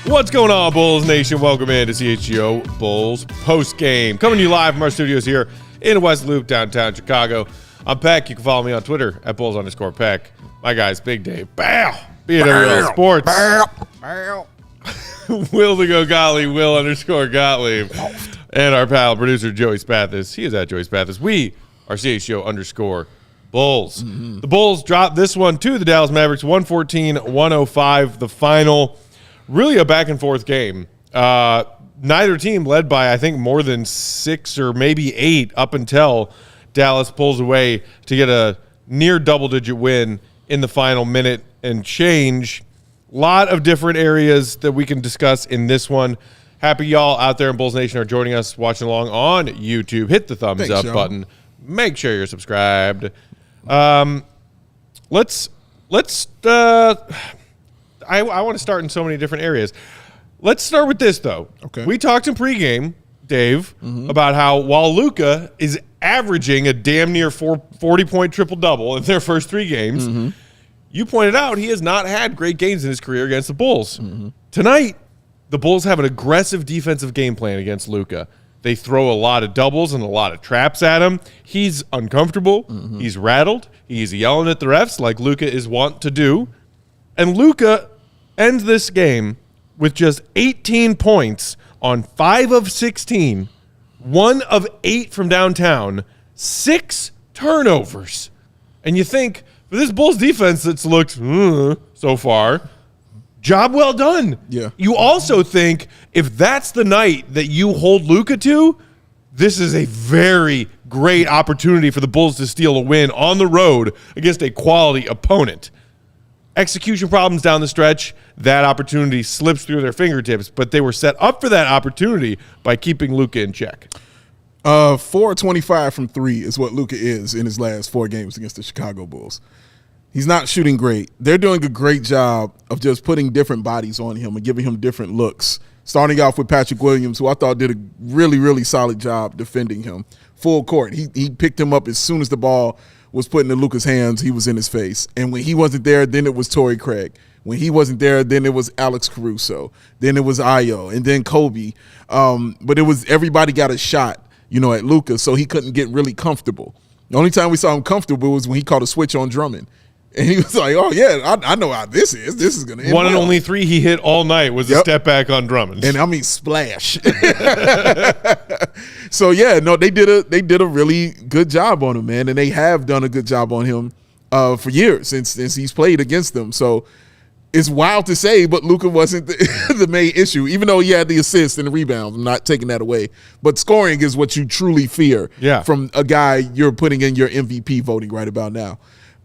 What's going on, Bulls Nation? Welcome in to CHGO Bulls Postgame. Coming to you live from our studios here in West Loop, downtown Chicago. I'm Peck. You can follow me on Twitter at Bulls_Peck. My guy's Big Dave. Bow! BWL Sports. Bow. Will the Go Gottlieb, Will_Gottlieb. And our pal, producer Joey Spathis. He is at Joey Spathis. We are CHGO_Bulls. Mm-hmm. The Bulls dropped this one to the Dallas Mavericks, 114-105, the final. Really a back-and-forth game. Neither team led by, I think, more than 6 or maybe 8 up until Dallas pulls away to get a near double-digit win in the final minute and change. A lot of different areas that we can discuss in this one. Happy y'all out there in Bulls Nation are joining us, watching along on YouTube. Hit the thumbs up button. Make sure you're subscribed. I want to start in so many different areas. Let's start with this, though. Okay. We talked in pregame, Dave, about how while Luka is averaging a damn near 40-point triple-double in their first 3 games, you pointed out he has not had great games in his career against the Bulls. Tonight, the Bulls have an aggressive defensive game plan against Luka. They throw a lot of doubles and a lot of traps at him. He's uncomfortable. He's rattled. He's yelling at the refs like Luka is wont to do. And Luka ends this game with just 18 points on 5 of 16, 1 of 8 from downtown, 6 turnovers. And you think, for this Bulls defense that's looked so far, job well done. Yeah. You also think, if that's the night that you hold Luka to, this is a very great opportunity for the Bulls to steal a win on the road against a quality opponent. Execution problems down the stretch, that opportunity slips through their fingertips, but they were set up for that opportunity by keeping Luka in check. 4-25 from 3 is what Luka is in his last 4 games against the Chicago Bulls. He's not shooting great. They're doing a great job of just putting different bodies on him and giving him different looks. Starting off with Patrick Williams, who I thought did a really, really solid job defending him. Full court. He picked him up as soon as the ball was put into Luka's hands. He was in his face. And when he wasn't there, then it was Torrey Craig. When he wasn't there, then it was Alex Caruso. Then it was Ayo, and then Kobe. But it was everybody got a shot, at Luka, so he couldn't get really comfortable. The only time we saw him comfortable was when he caught a switch on Drummond. And he was like, oh, yeah, I know how this is. This is going to end One and well. only 3 he hit all night was a step back on Drummond. And I mean, splash. So, yeah, no, they did a really good job on him, man. And they have done a good job on him for years since he's played against them. So it's wild to say, but Luka wasn't the main issue, even though he had the assists and the rebounds. I'm not taking that away. But scoring is what you truly fear from a guy you're putting in your MVP voting right about now.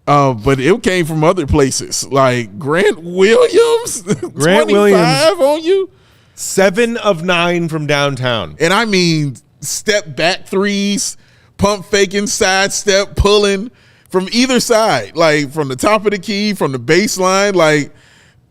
But it came from other places, like Grant Williams. 25 on you. 7 of 9 from downtown. And I mean, step back threes, pump faking, sidestep, pulling from either side, like from the top of the key, from the baseline. Like,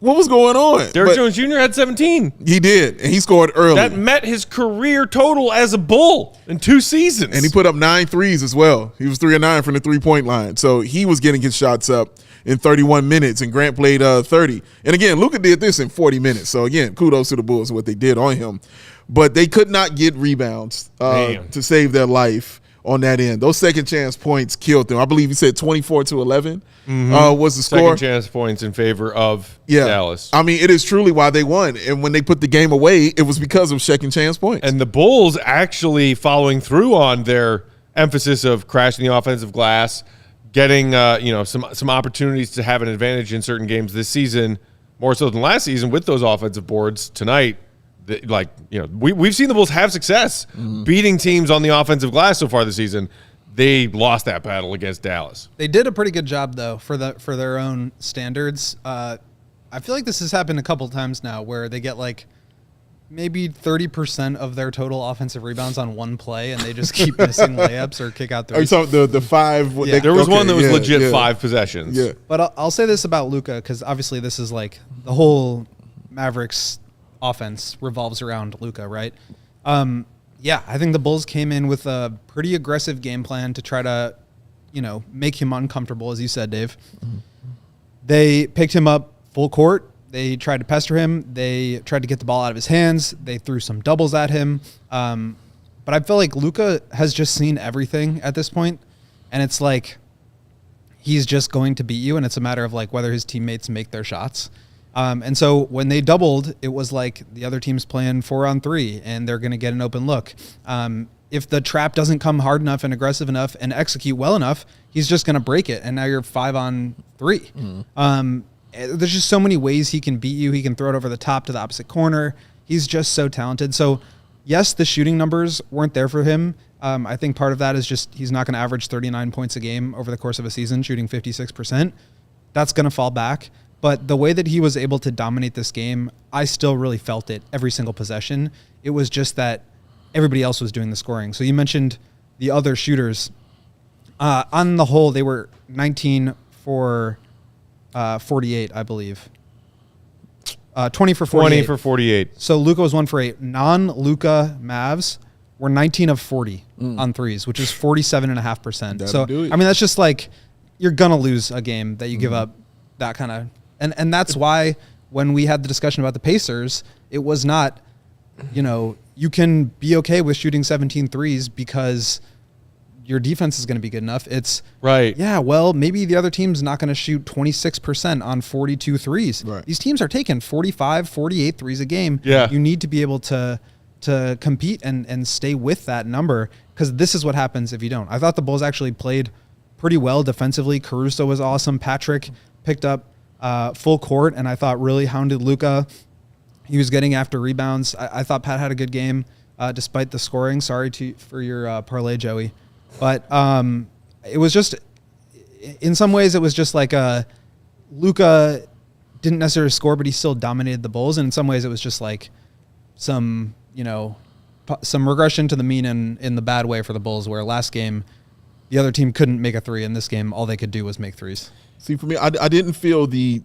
what was going on? Derrick Jones Jr. had 17. He did, and he scored early. That met his career total as a Bull in 2 seasons. And he put up 9 threes as well. He was 3 of 9 from the three-point line. So he was getting his shots up in 31 minutes, and Grant played 30. And again, Luka did this in 40 minutes. So again, kudos to the Bulls for what they did on him. But they could not get rebounds to save their life on that end. Those second chance points killed them. I believe he said 24-11 was the score. Second chance points in favor of Dallas. I mean, it is truly why they won. And when they put the game away, it was because of second chance points. And the Bulls actually following through on their emphasis of crashing the offensive glass, getting some opportunities to have an advantage in certain games this season, more so than last season with those offensive boards tonight. We've seen the Bulls have success beating teams on the offensive glass so far this season. they lost that battle against Dallas. They did a pretty good job, though, for their own standards. I feel like this has happened a couple times now where they get like maybe 30% of their total offensive rebounds on one play, and they just keep missing layups or kick out threes. Are you talking the five? Yeah. There was one that was legit 5 possessions. Yeah. But I'll say this about Luka, because obviously this is like the whole Mavericks offense revolves around Luka, right? Yeah, I think the Bulls came in with a pretty aggressive game plan to try to, make him uncomfortable, as you said, Dave. Mm-hmm. They picked him up full court. They tried to pester him. They tried to get the ball out of his hands. They threw some doubles at him. But I feel like Luka has just seen everything at this point, and it's like he's just going to beat you, and it's a matter of like whether his teammates make their shots. And so when they doubled, it was like the other team's playing 4-on-3, and they're going to get an open look. If the trap doesn't come hard enough and aggressive enough and execute well enough, he's just going to break it, and now you're 5-on-3. Mm-hmm. There's just so many ways he can beat you. He can throw it over the top to the opposite corner. He's just so talented. So, yes, the shooting numbers weren't there for him. I think part of that is just he's not going to average 39 points a game over the course of a season, shooting 56%. That's going to fall back. But the way that he was able to dominate this game, I still really felt it every single possession. It was just that everybody else was doing the scoring. So you mentioned the other shooters. On the whole, they were 19 for 48, I believe. 20 for 48. 20 for 48. So Luka was 1 for 8. Non-Luka Mavs were 19 of 40 on threes, which is 47.5%. So, I mean, that's just like you're going to lose a game that you give up that kind of... And that's why when we had the discussion about the Pacers, it was not, you can be okay with shooting 17 threes because your defense is going to be good enough. It's right. Yeah, well, maybe the other team's not going to shoot 26% on 42 threes. Right. These teams are taking 45, 48 threes a game. Yeah. You need to be able to compete and stay with that number, because this is what happens if you don't. I thought the Bulls actually played pretty well defensively. Caruso was awesome. Patrick picked up full court, and I thought really hounded Luka. He was getting after rebounds. I thought Pat had a good game despite the scoring. Sorry for your parlay, Joey. But it was just, in some ways, it was just like Luka didn't necessarily score, but he still dominated the Bulls. And in some ways, it was just like some regression to the mean in the bad way for the Bulls, where last game the other team couldn't make a three. In this game, all they could do was make threes. See, for me, I didn't feel the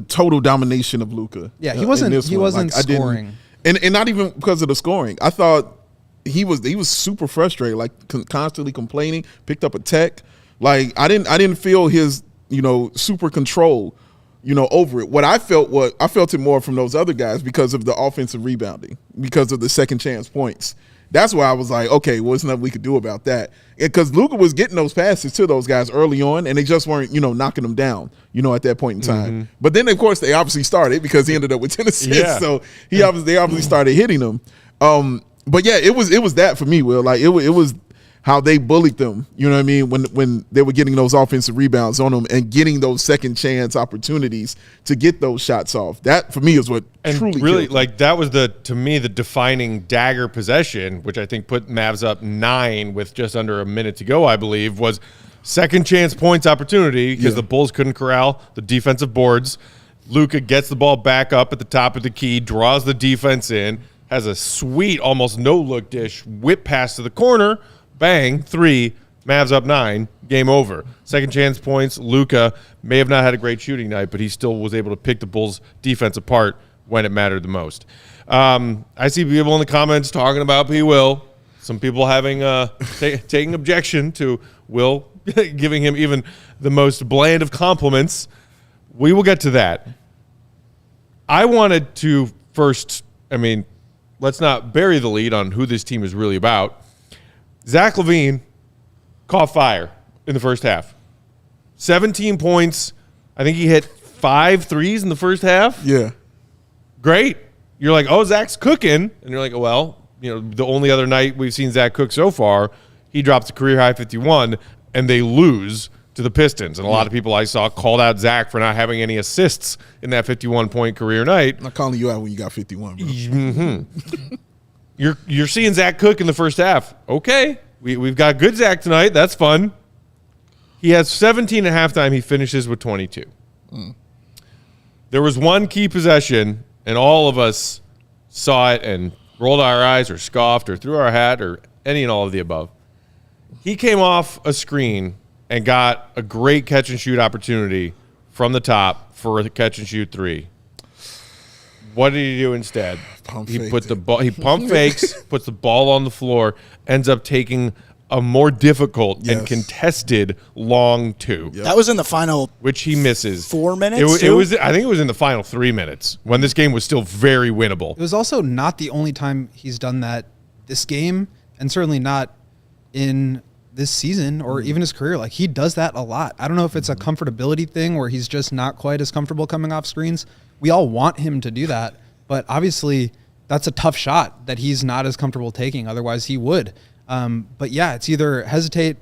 total domination of Luka. Yeah, he wasn't scoring, and not even because of the scoring. I thought he was super frustrated, like constantly complaining. Picked up a tech. Like I didn't feel his super control over it. I felt it more from those other guys because of the offensive rebounding, because of the second chance points. That's why I was like, okay, well, there's nothing we could do about that. Because Luka was getting those passes to those guys early on, and they just weren't, knocking them down, at that point in time. Mm-hmm. But then, of course, they obviously started because he ended up with 10 assists. Yeah. So they obviously started hitting them. But yeah, it was that for me, Will. Like it was how they bullied them. You know what I mean? When they were getting those offensive rebounds on them and getting those second chance opportunities to get those shots off. That for me is what truly really killed like that was the defining dagger possession, which I think put Mavs up 9 with just under a minute to go. I believe was second chance points opportunity because the Bulls couldn't corral the defensive boards. Luka gets the ball back up at the top of the key, draws the defense in, has a sweet almost no look dish, whip pass to the corner. Bang, 3, Mavs up 9, game over. Second chance points, Luka may have not had a great shooting night, but he still was able to pick the Bulls' defense apart when it mattered the most. I see people in the comments talking about P. Will. Some people having taking objection to Will, giving him even the most bland of compliments. We will get to that. I wanted to first, let's not bury the lead on who this team is really about. Zach LaVine caught fire in the first half. 17 points. I think he hit 5 threes in the first half. Yeah. Great. You're like, oh, Zach's cooking. And you're like, well, the only other night we've seen Zach cook so far, he drops a career-high 51, and they lose to the Pistons. And a lot of people I saw called out Zach for not having any assists in that 51-point career night. I'm not calling you out when you got 51, bro. Mm-hmm. You're seeing Zach cook in the first half. Okay. We've got good Zach tonight. That's fun. He has 17 at halftime. He finishes with 22. There was one key possession, and all of us saw it and rolled our eyes or scoffed or threw our hat or any and all of the above. He came off a screen and got a great catch-and-shoot opportunity from the top for a catch-and-shoot three. What did he do instead? He pump fakes, puts the ball on the floor, ends up taking a more difficult and contested long two. Yep. That was in the final, which he misses. 4 minutes. It was. I think it was in the final 3 minutes when this game was still very winnable. It was also not the only time he's done that this game, and certainly not in this season or even his career. Like, he does that a lot. I don't know if it's a comfortability thing where he's just not quite as comfortable coming off screens. We all want him to do that, but obviously that's a tough shot that he's not as comfortable taking. Otherwise he would. But yeah, it's either hesitate,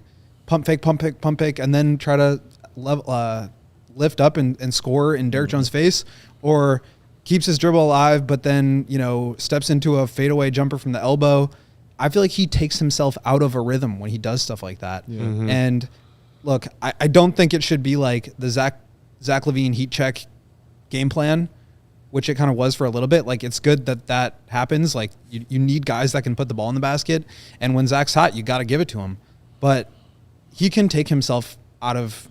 pump fake, and then try to lift up and score in Derrick Jones' face, or keeps his dribble alive, but then, steps into a fadeaway jumper from the elbow. I feel like he takes himself out of a rhythm when he does stuff like that. Yeah. Mm-hmm. And look, I don't think it should be like the Zach LaVine heat check game plan, which it kind of was for a little bit. Like, it's good that happens. Like, you need guys that can put the ball in the basket, and when Zach's hot, you got to give it to him. But he can take himself out of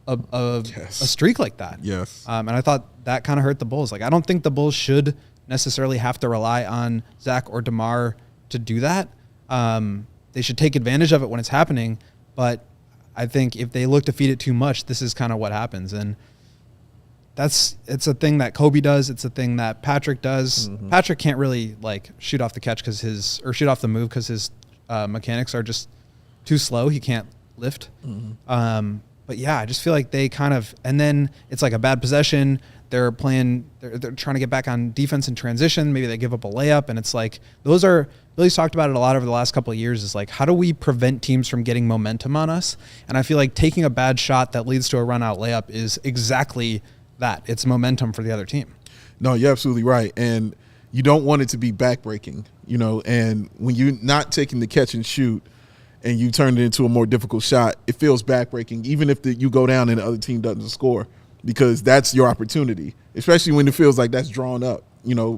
a streak like that. Yes. And I thought that kind of hurt the Bulls. Like, I don't think the Bulls should necessarily have to rely on Zach or DeMar to do that. They should take advantage of it when it's happening. But I think if they look to feed it too much, this is kind of what happens. And it's a thing that Kobe does. It's a thing that Patrick does. Mm-hmm. Patrick can't really shoot off the catch shoot off the move because his mechanics are just too slow. He can't lift. Mm-hmm. But yeah, I just feel like they kind of, and then it's like a bad possession. They're trying to get back on defense in transition. Maybe they give up a layup, and it's like, Billy's talked about it a lot over the last couple of years, is like, how do we prevent teams from getting momentum on us? And I feel like taking a bad shot that leads to a run out layup is exactly that. It's momentum for the other team. No, you're absolutely right. And you don't want it to be backbreaking, and when you're not taking the catch and shoot and you turn it into a more difficult shot, it feels backbreaking, even if you go down and the other team doesn't score, because that's your opportunity, especially when it feels like that's drawn up,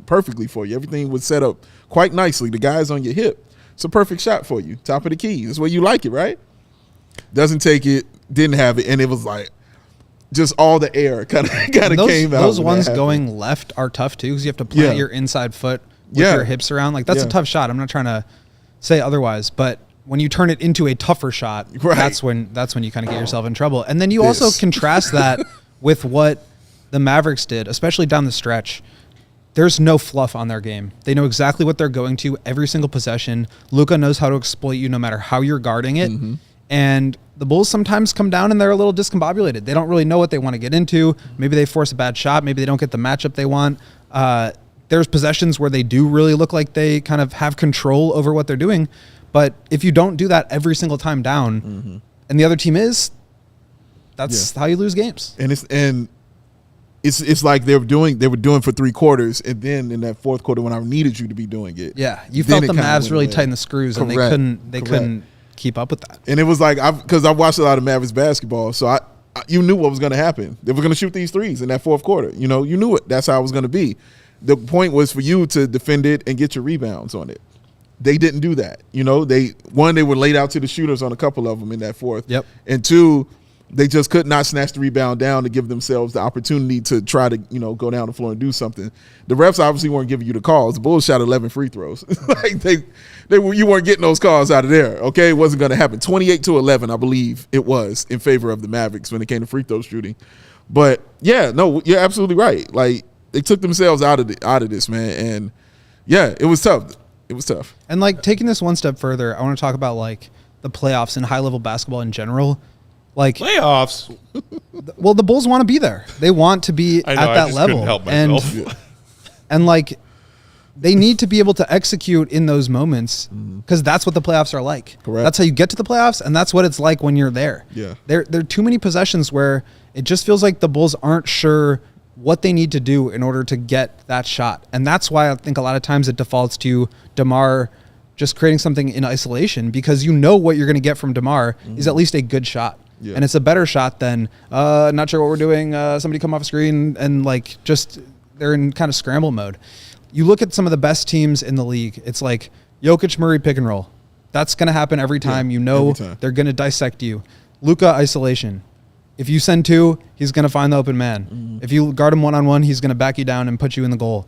perfectly for you. Everything was set up quite nicely. The guy's on your hip. It's a perfect shot for you. Top of the key. That's where you like it, right? Doesn't take it, didn't have it, and it was like just all the air kind of came out. Those ones going left are tough too, because you have to plant your inside foot with your hips around. Like, that's a tough shot. I'm not trying to say otherwise, but when you turn it into a tougher shot, that's when you kind of get yourself in trouble. And then you also contrast that with what the Mavericks did, especially down the stretch. There's no fluff on their game. They know exactly what they're going to every single possession. Luka knows how to exploit you no matter how you're guarding it. Mm-hmm. And the Bulls sometimes come down and they're a little discombobulated. They don't really know what they want to get into. Maybe they force a bad shot. Maybe they don't get the matchup they want. There's possessions where they do really look like they kind of have control over what they're doing. But if you don't do that every single time down, and the other team that's how you lose games. And it's like they were doing for 3 quarters, and then in that fourth quarter when I needed you to be doing it. Yeah, you felt the Mavs really tighten the screws, and they couldn't keep up with that. And it was like, because I watched a lot of Mavericks basketball, so you knew what was going to happen. They were going to shoot these threes in that fourth quarter. You knew it. That's how it was going to be. The point was for you to defend it and get your rebounds on it. They didn't do that. They were laid out to the shooters on a couple of them in that fourth. Yep. And 2, they just could not snatch the rebound down to give themselves the opportunity to try to, go down the floor and do something. The refs obviously weren't giving you the calls. The Bulls shot 11 free throws. Like you weren't getting those calls out of there. Okay, it wasn't going to happen. 28-11, I believe it was, in favor of the Mavericks when it came to free throw shooting. But yeah, no, you're absolutely right. Like, they took themselves out of this, man, and yeah, it was tough. It was tough. And taking this one step further, I want to talk about the playoffs and high level basketball in general. Playoffs. Well, the Bulls want to be there. They want to be at that level. Couldn't help myself. And they need to be able to execute in those moments, because that's what the playoffs are like. Correct. That's how you get to the playoffs, and that's what it's like when you're there. Yeah. There are too many possessions where it just feels like the Bulls aren't sure what they need to do in order to get that shot. And that's why I think a lot of times it defaults to DeMar just creating something in isolation, because you know what you're going to get from DeMar is at least a good shot. Yeah. And it's a better shot than not sure what we're doing. Somebody come off a screen and like just they're in kind of scramble mode. You look at some of the best teams in the league. It's like Jokic Murray pick and roll. That's going to happen every time. They're going to dissect you. Luka isolation. If you send two, he's going to find the open man. If you guard him one-on-one, he's going to back you down and put you in the goal.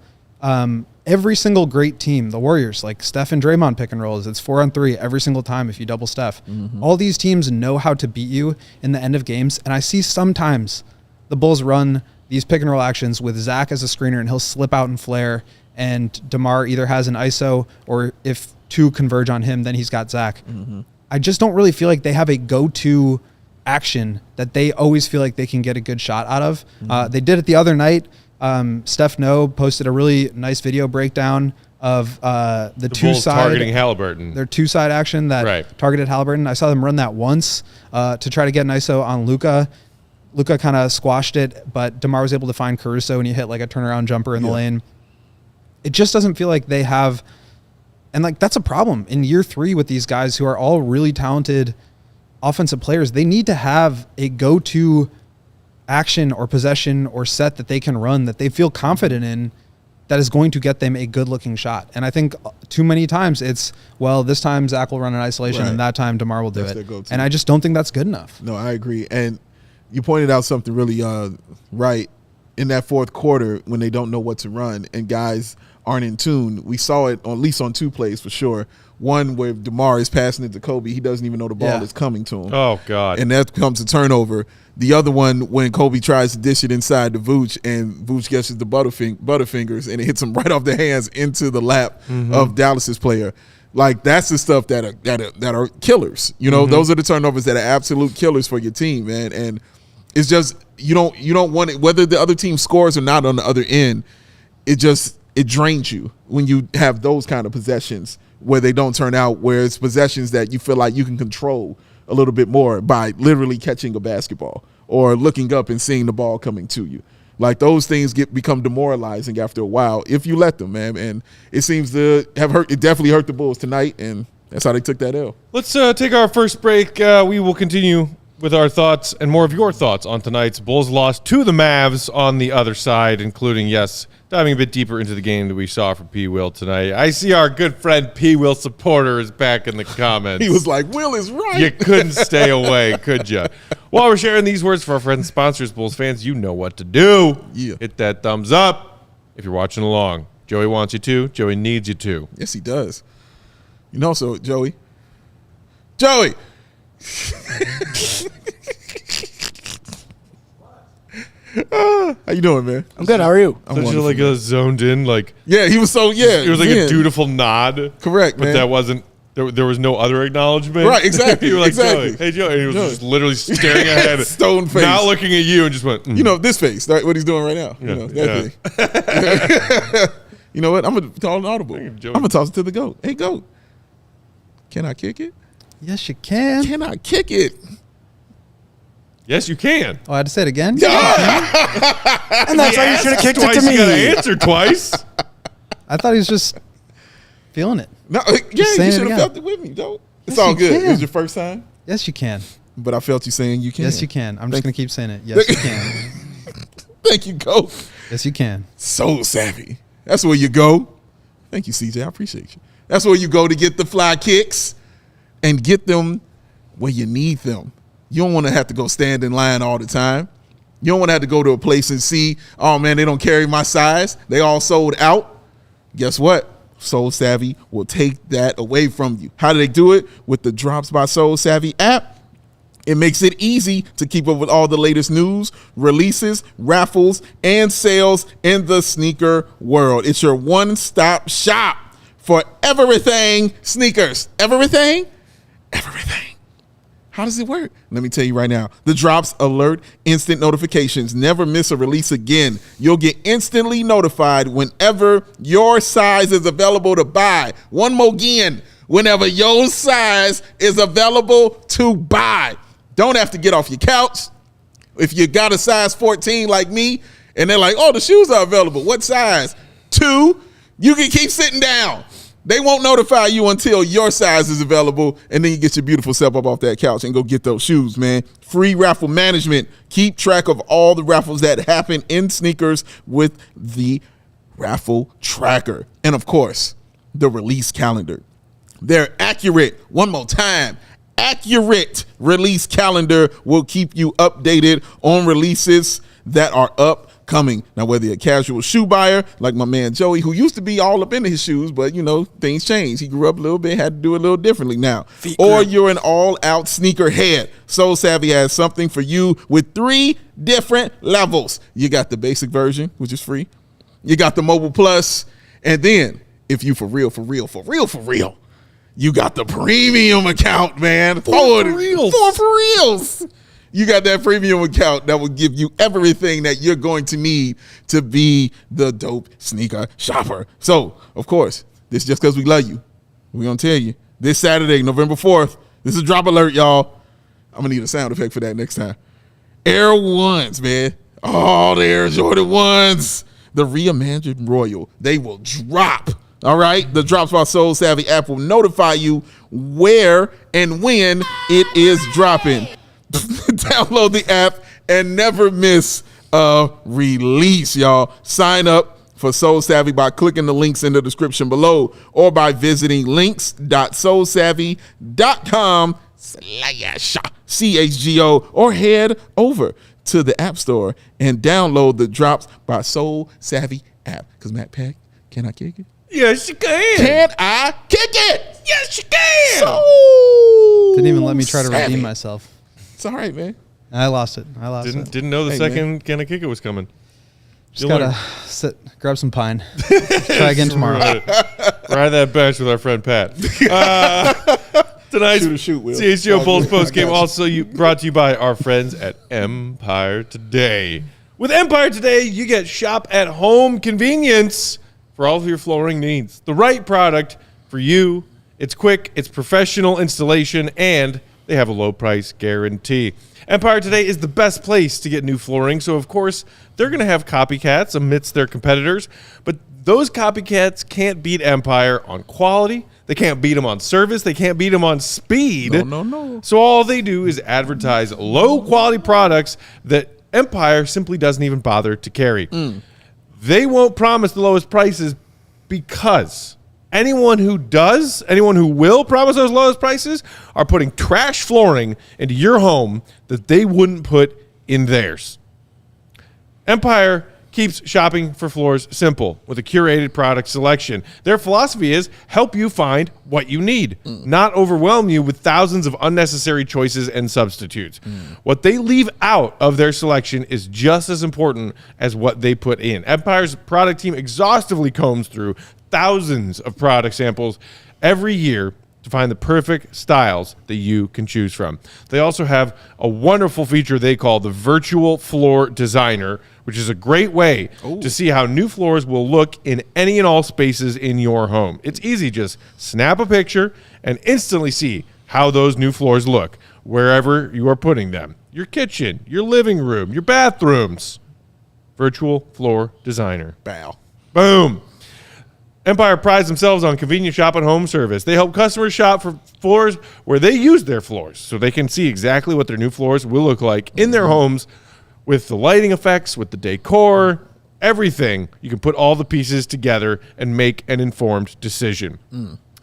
Every single great team, the Warriors, like Steph and Draymond pick and rolls, it's 4-on-3 every single time if you double Steph. All these teams know how to beat you in the end of games, and I see sometimes the Bulls run these pick and roll actions with Zach as a screener, and he'll slip out and flare, and DeMar either has an ISO, or if two converge on him, then he's got Zach. I just don't really feel like they have a go-to action that they always feel like they can get a good shot out of. They did it the other night. Steph No posted a really nice video breakdown of the two-side targeting Halliburton. Their two-side action that targeted Halliburton. I saw them run that once to try to get an ISO on Luka. Luka kind of squashed it, but DeMar was able to find Caruso, and he hit like a turnaround jumper in the lane. It just doesn't feel like they have, and like that's a problem in year 3 with these guys who are all really talented offensive players. They need to have a go-to action or possession or set that they can run that they feel confident in, that is going to get them a good looking shot. And I think too many times it's, well, this time Zach will run an isolation and that time DeMar will do it. And I just don't think that's good enough. No, I agree. And you pointed out something really right in that fourth quarter when they don't know what to run and guys aren't in tune. We saw it at least on 2 plays for sure. One where DeMar is passing it to Kobe. He doesn't even know the ball is coming to him. Oh, God. And that becomes a turnover. The other one when Kobe tries to dish it inside to Vooch, and Vooch gets the butterfingers, and it hits him right off the hands into the lap of Dallas's player. Like, that's the stuff that are killers. You know, those are the turnovers that are absolute killers for your team, man. And it's just you don't want it, whether the other team scores or not on the other end. It drains you when you have those kind of possessions where they don't turn out, where it's possessions that you feel like you can control a little bit more by literally catching a basketball or looking up and seeing the ball coming to you. Like, those things become demoralizing after a while if you let them, man. And it seems to have hurt. It definitely hurt the Bulls tonight, and that's how they took that L. Let's take our first break. We will continue with our thoughts and more of your thoughts on tonight's Bulls loss to the Mavs on the other side, including, diving a bit deeper into the game that we saw from P. Will tonight. I see our good friend P. Will supporter is back in the comments. He was like, Will is right. You couldn't stay away, could you? While we're sharing these words for our friends and sponsors, Bulls fans, you know what to do. Yeah. Hit that thumbs up if you're watching along. Joey wants you to. Joey needs you to. Yes, he does. You know, so Joey. How you doing, man? I'm good. How are you? I'm just like zoned in, like he was so It was like a dutiful nod. Correct, but man. That wasn't. There was no other acknowledgement. Right, exactly. You were like, exactly. Joey, hey, Joey. And he was just literally staring ahead. Stone face. Not looking at you and just went, You know, this face, right? What he's doing right now. You know, that thing. You know what? I'm going to call an audible. I'm going to toss it to the GOAT. Hey, GOAT. Can I kick it? Yes, you can. Can I kick it? Yes, you can. Oh, I had to say it again? And that's why you should have kicked it to me. You got to answer twice. I thought he was just feeling it. No, you should have felt it with me, though. It's all good. It was your first time? Yes, you can. But I felt you saying you can. Yes, you can. I'm just going to keep saying it. Yes, you can. Thank you, GOAT. Yes, you can. So savvy. That's where you go. Thank you, CJ. I appreciate you. That's where you go to get the fly kicks and get them where you need them. You don't want to have to go stand in line all the time. You don't want to have to go to a place and see, oh, man, they don't carry my size. They all sold out. Guess what? Soul Savvy will take that away from you. How do they do it? With the Drops by Soul Savvy app. It makes it easy to keep up with all the latest news, releases, raffles, and sales in the sneaker world. It's your one-stop shop for everything sneakers. Everything? Everything. How does it work? Let me tell you right now. The Drops alert, instant notifications. Never miss a release again. You'll get instantly notified whenever your size is available to buy. One more again. Whenever your size is available to buy. Don't have to get off your couch. If you got a size 14 like me, and they're like, oh, the shoes are available. What size? 2. You can keep sitting down. They won't notify you until your size is available, and then you get your beautiful self up off that couch and go get those shoes, man. Free raffle management. Keep track of all the raffles that happen in sneakers with the raffle tracker. And, of course, the release calendar. They're accurate. One more time. Accurate release calendar will keep you updated on releases that are upcoming. Now, whether you're a casual shoe buyer like my man Joey, who used to be all up into his shoes, but, things changed. He grew up a little bit, had to do it a little differently now. Or you're an all-out sneaker head. Soul Savvy has something for you with 3 different levels. You got the basic version, which is free. You got the Mobile Plus. And then, if you for real, you got the premium account, man. For reals. You got that premium account that will give you everything that you're going to need to be the dope sneaker shopper. So, of course, this is just because we love you. We're going to tell you. This Saturday, November 4th, this is Drop Alert, y'all. I'm going to need a sound effect for that next time. Air Ones, man. Oh, the Air Jordan 1s. The reimagined Royal. They will drop. All right, the Drops by Soul Savvy app will notify you where and when it is dropping. Download the app and never miss a release, y'all. Sign up for Soul Savvy by clicking the links in the description below or by visiting links.soulsavvy.com/CHGO or head over to the App Store and download the Drops by Soul Savvy app. Because Matt Peck, can I kick it? Yes, you can. Can I kick it? Yes, you can. So Didn't even let me try to savvy. redeem myself. It's all right, man. I lost it. Didn't know the second Can I Kick It was coming. Just gotta sit, grab some pine. Try again tomorrow. Ride that bench with our friend Pat. Tonight's CHGO Bulls Postgame also brought to you by our friends at Empire Today. With Empire Today, you get shop-at-home convenience for all of your flooring needs. The right product for you. It's quick, it's professional installation, and they have a low price guarantee. Empire Today is the best place to get new flooring, so of course they're going to have copycats amidst their competitors, but those copycats can't beat Empire on quality. They can't beat them on service. They can't beat them on speed. No. So all they do is advertise low-quality products that Empire simply doesn't even bother to carry. They won't promise the lowest prices because anyone who will promise those lowest prices are putting trash flooring into your home that they wouldn't put in theirs. Empire keeps shopping for floors simple with a curated product selection. Their philosophy is help you find what you need, not overwhelm you with thousands of unnecessary choices and substitutes. What they leave out of their selection is just as important as what they put in. Empire's product team exhaustively combs through thousands of product samples every year to find the perfect styles that you can choose from. They also have a wonderful feature they call the Virtual Floor Designer, which is a great way to see how new floors will look in any and all spaces in your home. It's easy. Just snap a picture and instantly see how those new floors look wherever you are putting them. Your kitchen, your living room, your bathrooms. Virtual Floor Designer. Bow. Boom. Empire prides themselves on convenient shop and home service. They help customers shop for floors where they use their floors so they can see exactly what their new floors will look like in their homes with the lighting effects, with the decor, everything. You can put all the pieces together and make an informed decision.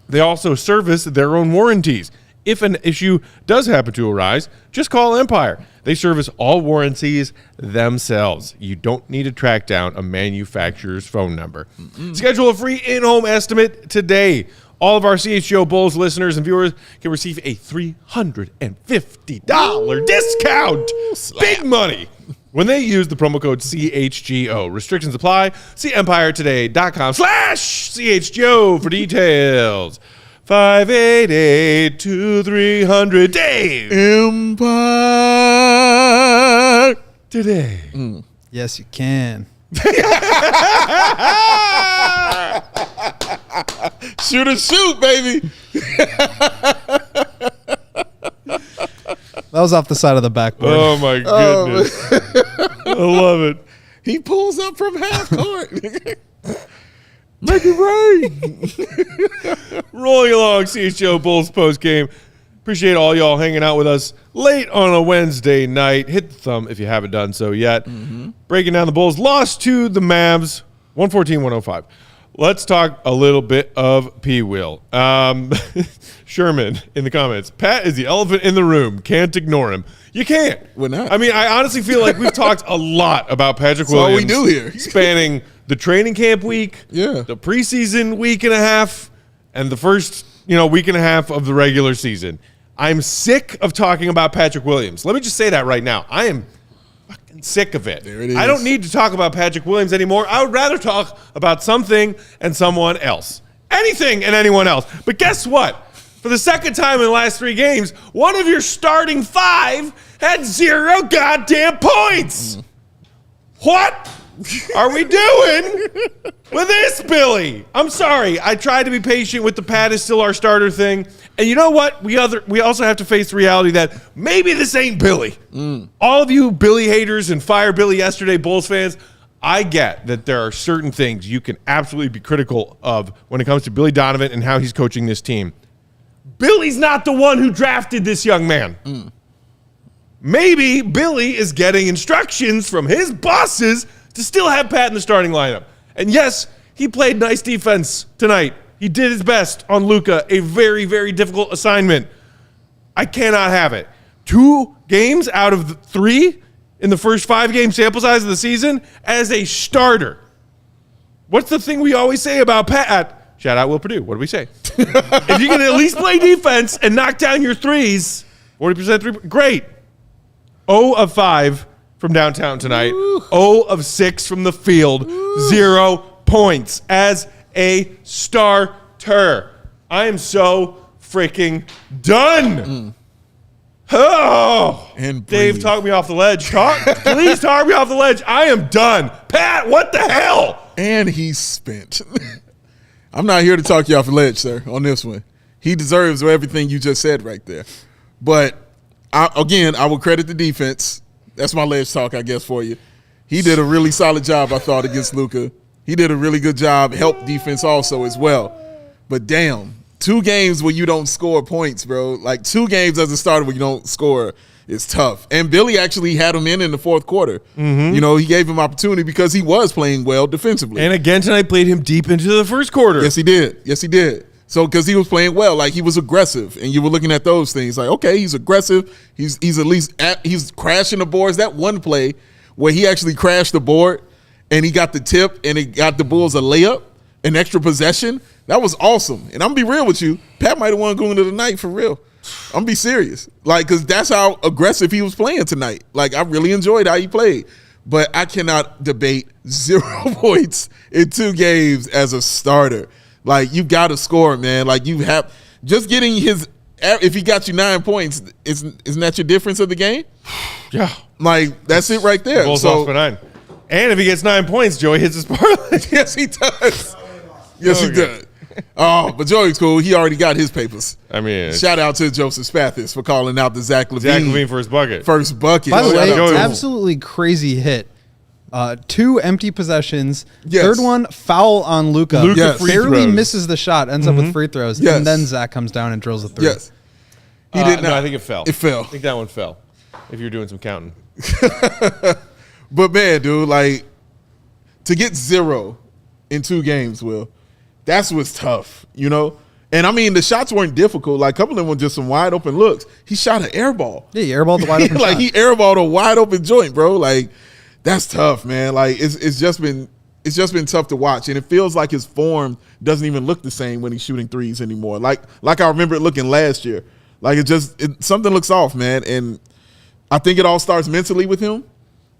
They also service their own warranties. If an issue does happen to arise, just call Empire. They service all warranties themselves. You don't need to track down a manufacturer's phone number. Schedule a free in-home estimate today. All of our CHGO Bulls listeners and viewers can receive a $350 discount. Big money when they use the promo code CHGO. Restrictions apply. See EmpireToday.com/CHGO for details. 588-2300 Dave. Empire Today. Yes, you can. Shoot, baby. That was off the side of the backboard. Oh, my goodness. I love it. He pulls up from half court. Make it rain. Rolling along, CHGO Bulls Postgame. Appreciate all y'all hanging out with us late on a Wednesday night. Hit the thumb if you haven't done so yet. Breaking down the Bulls. Lost to the Mavs, 114-105. Let's talk a little bit of P-Wheel. Sherman in the comments. Pat is the elephant in the room. Can't ignore him. You can't. We're not. I mean, I honestly feel like we've talked a lot about Patrick Williams. That's all we do here. Spanning the training camp week, the preseason week and a half, and the first week and a half of the regular season. I'm sick of talking about Patrick Williams. Let me just say that right now. I am fucking sick of it. There it is. I don't need to talk about Patrick Williams anymore. I would rather talk about something and someone else. Anything and anyone else. But guess what? For the second time in the last 3 games, one of your starting 5 had 0 goddamn points. What are we doing with this, Billy? I'm sorry. I tried to be patient with the Pat is still our starter thing. And you know what? We also have to face the reality that maybe this ain't Billy. All of you Billy haters and fire Billy yesterday Bulls fans, I get that there are certain things you can absolutely be critical of when it comes to Billy Donovan and how he's coaching this team. Billy's not the one who drafted this young man. Maybe Billy is getting instructions from his bosses to still have Pat in the starting lineup. And yes, he played nice defense tonight. He did his best on Luka, a very, very difficult assignment. I cannot have it. 2 games out of the 3 in the first 5-game sample size of the season as a starter. What's the thing we always say about Pat? Shout out Will Purdue. What do we say? If you can at least play defense and knock down your threes, 40% three, great. 0 of 5 from downtown tonight. 0 of 6 from the field. 0 points as a starter. I am so freaking done. Oh, And Dave, breathe. talk me off the ledge. Please talk me off the ledge. I am done. Pat, what the hell? And he's spent. I'm not here to talk you off the ledge, sir, on this one. He deserves everything you just said right there. But, I will credit the defense. That's my ledge talk, I guess, for you. He did a really solid job, I thought, against Luka. He did a really good job, helped defense also as well. But damn, 2 games where you don't score points, bro. Like 2 games as a starter where you don't score is tough. And Billy actually had him in the fourth quarter. He gave him opportunity because he was playing well defensively. And again tonight played him deep into the first quarter. Yes, he did. So because he was playing well, like he was aggressive, and you were looking at those things like, okay, he's aggressive. He's at least he's crashing the boards. That one play where he actually crashed the board and he got the tip and it got the Bulls a layup, an extra possession. That was awesome. And I'm gonna be real with you, Pat might have won going to the night for real. I'm gonna be serious, like, because that's how aggressive he was playing tonight. Like, I really enjoyed how he played, but I cannot debate 0 points in 2 games as a starter. Like, you got to score, man. Like, you have just getting his. If he got you 9 points, isn't that your difference of the game? Yeah, like that's it right there. Bulls So lost by 9. And if he gets 9 points, Joey hits his parlay. yes, he does. Yes, he does. Oh, but Joey's cool. He already got his papers. I mean, Shout out to Joseph Spathis for calling out the Zach LaVine. Zach LaVine for his bucket. First bucket. By the Shout way, out to him. absolutely crazy hit. 2 empty possessions. Yes. Third one, foul on Luka. Yes. free Barely throws. misses the shot, ends up with free throws, Yes. and then Zach comes down and drills a 3. Yes. He did not. No, I think it fell. It fell. I think that one fell. If you're doing some counting. But man, dude, like to get 0 in 2 games, Will, that's what's tough, And I mean, the shots weren't difficult. Like a couple of them were just some wide open looks. He shot an air ball. Yeah, he airballed the wide open like shot. he airballed a wide open joint, bro. Like that's tough, man. Like it's just been tough to watch, and it feels like his form doesn't even look the same when he's shooting threes anymore. Like I remember it looking last year. Like something looks off, man. And I think it all starts mentally with him,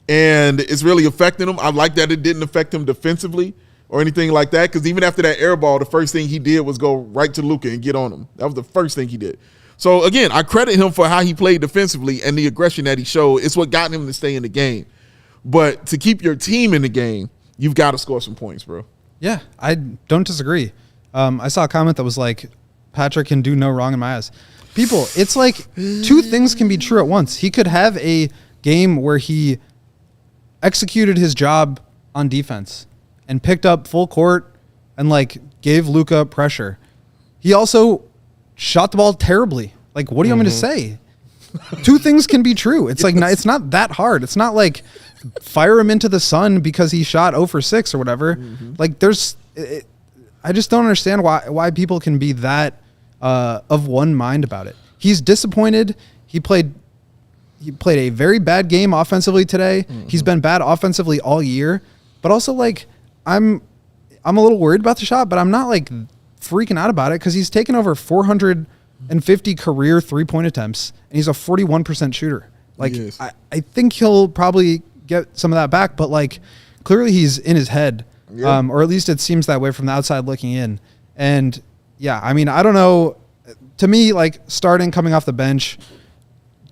and it's really affecting him. I like that it didn't affect him defensively or anything like that, because even after that air ball, the first thing he did was go right to Luka and get on him. That was the first thing he did. So, again, I credit him for how he played defensively and the aggression that he showed. It's what got him to stay in the game. But to keep your team in the game, you've got to score some points, bro. Yeah, I don't disagree. I saw a comment that was like, Patrick can do no wrong in my eyes. People, it's like 2 things can be true at once. He could have a game where he executed his job on defense and picked up full court and like gave Luka pressure. He also shot the ball terribly. Like, what do you want me to say? Two things can be true. It's like, it's not that hard. It's not like fire him into the sun because he shot 0 for 6 or whatever. Like I just don't understand why people can be that of one mind about it. He's disappointed. He played a very bad game offensively today. He's been bad offensively all year, but also like I'm a little worried about the shot, but I'm not like freaking out about it because he's taken over 450 career 3-point attempts and he's a 41% shooter. Like I think he'll probably get some of that back, but like clearly he's in his head, or at least it seems that way from the outside looking in. And yeah, I mean, I don't know. To me, like starting coming off the bench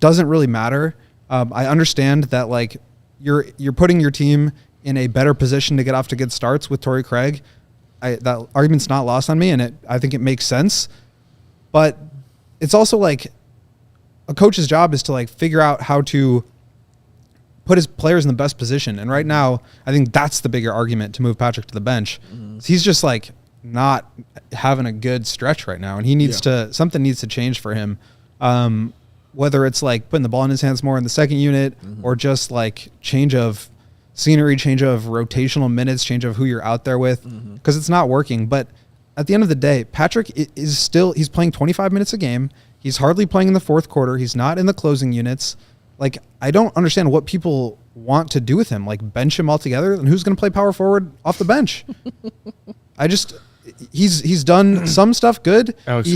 doesn't really matter. I understand that like you're putting your team in a better position to get off to good starts with Torrey Craig. That argument's not lost on me, and I think it makes sense. But it's also like a coach's job is to like figure out how to put his players in the best position. And right now, I think that's the bigger argument to move Patrick to the bench. He's just like not having a good stretch right now, and he needs something needs to change for him. Whether it's like putting the ball in his hands more in the second unit or just like change of scenery, change of rotational minutes, change of who you're out there with, because it's not working. But at the end of the day, Patrick he's playing 25 minutes a game. He's hardly playing in the fourth quarter. He's not in the closing units. Like, I don't understand what people want to do with him. Like, bench him altogether? And who's going to play power forward off the bench? He's done some stuff good. Alex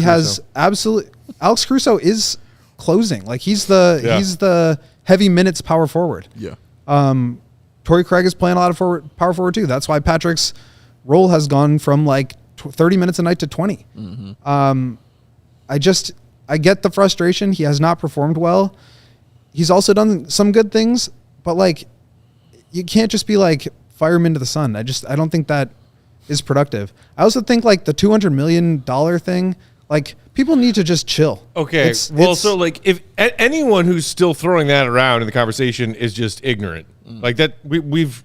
Caruso is closing. Like, he's the heavy minutes power forward. Yeah. Torrey Craig is playing a lot of power forward too. That's why Patrick's role has gone from like 30 minutes a night to 20. I get the frustration. He has not performed well. He's also done some good things, but like, you can't just be like, fire him into the sun. I don't think that is productive. I also think like the $200 million thing, like people need to just chill. Okay. So like if anyone who's still throwing that around in the conversation is just ignorant, like that we've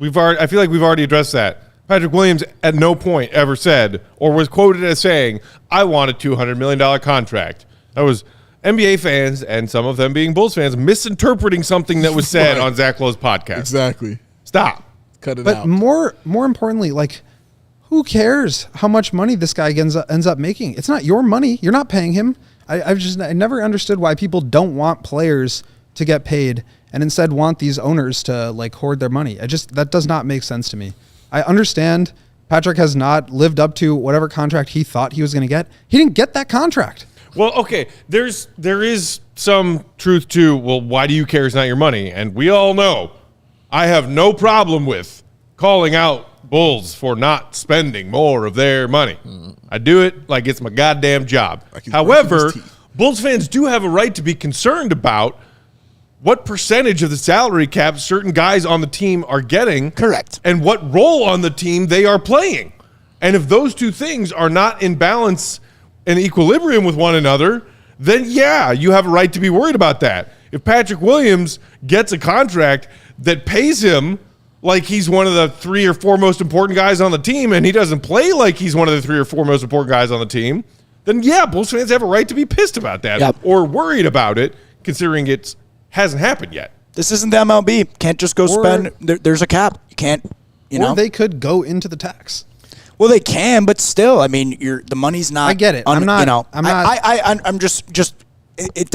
already, I feel like we've already addressed that. Patrick Williams at no point ever said or was quoted as saying, I want a $200 million contract. That was NBA fans, and some of them being Bulls fans, misinterpreting something that was said on Zach Lowe's podcast. Exactly. Stop. Cut it but out. But more importantly, like, who cares how much money this guy ends up making? It's not your money. You're not paying him. I never understood why people don't want players to get paid and instead want these owners to like hoard their money. That does not make sense to me. I understand Patrick has not lived up to whatever contract he thought he was going to get. He didn't get that contract. Well, okay, there is some truth to, well, why do you care? It's not your money. And we all know I have no problem with calling out Bulls for not spending more of their money. I do it like it's my goddamn job. However, Bulls fans do have a right to be concerned about what percentage of the salary cap certain guys on the team are getting. Correct. And what role on the team they are playing. And if those two things are not in balance and equilibrium with one another, then yeah, you have a right to be worried about that. If Patrick Williams gets a contract that pays him like he's one of the 3 or 4 most important guys on the team and he doesn't play like he's one of the 3 or 4 most important guys on the team, then yeah, Bulls fans have a right to be pissed about that or worried about it, considering it hasn't happened yet. This isn't the MLB. Can't just go spend. There's a cap. You can't, or they could go into the tax. Well, they can, but still, I mean, the money's not. I get it. I'm not. I'm just. It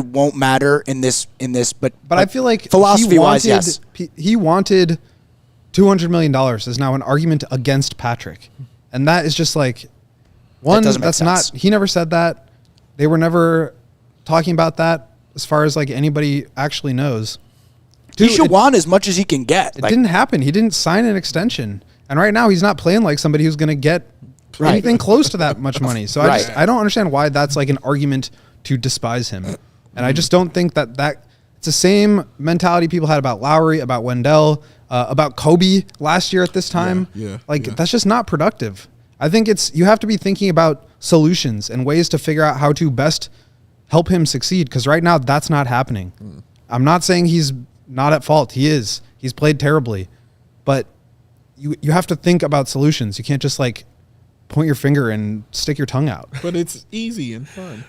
won't matter in this. But I feel like philosophy-wise, yes, he wanted $200 million is now an argument against Patrick, and that is just like one. That's not. He never said that. They were never talking about that as far as like anybody actually knows. He should want as much as he can get. It didn't happen. He didn't sign an extension. And right now, he's not playing like somebody who's going to get anything close to that much money. So I don't understand why that's like an argument to despise him. And I just don't think that it's the same mentality people had about Lowry, about Wendell, about Kobe last year at this time. That's just not productive. I think you have to be thinking about solutions and ways to figure out how to best help him succeed. Because right now, that's not happening. I'm not saying he's not at fault. He is. He's played terribly. But you have to think about solutions. You can't just like point your finger and stick your tongue out. But it's easy and fun.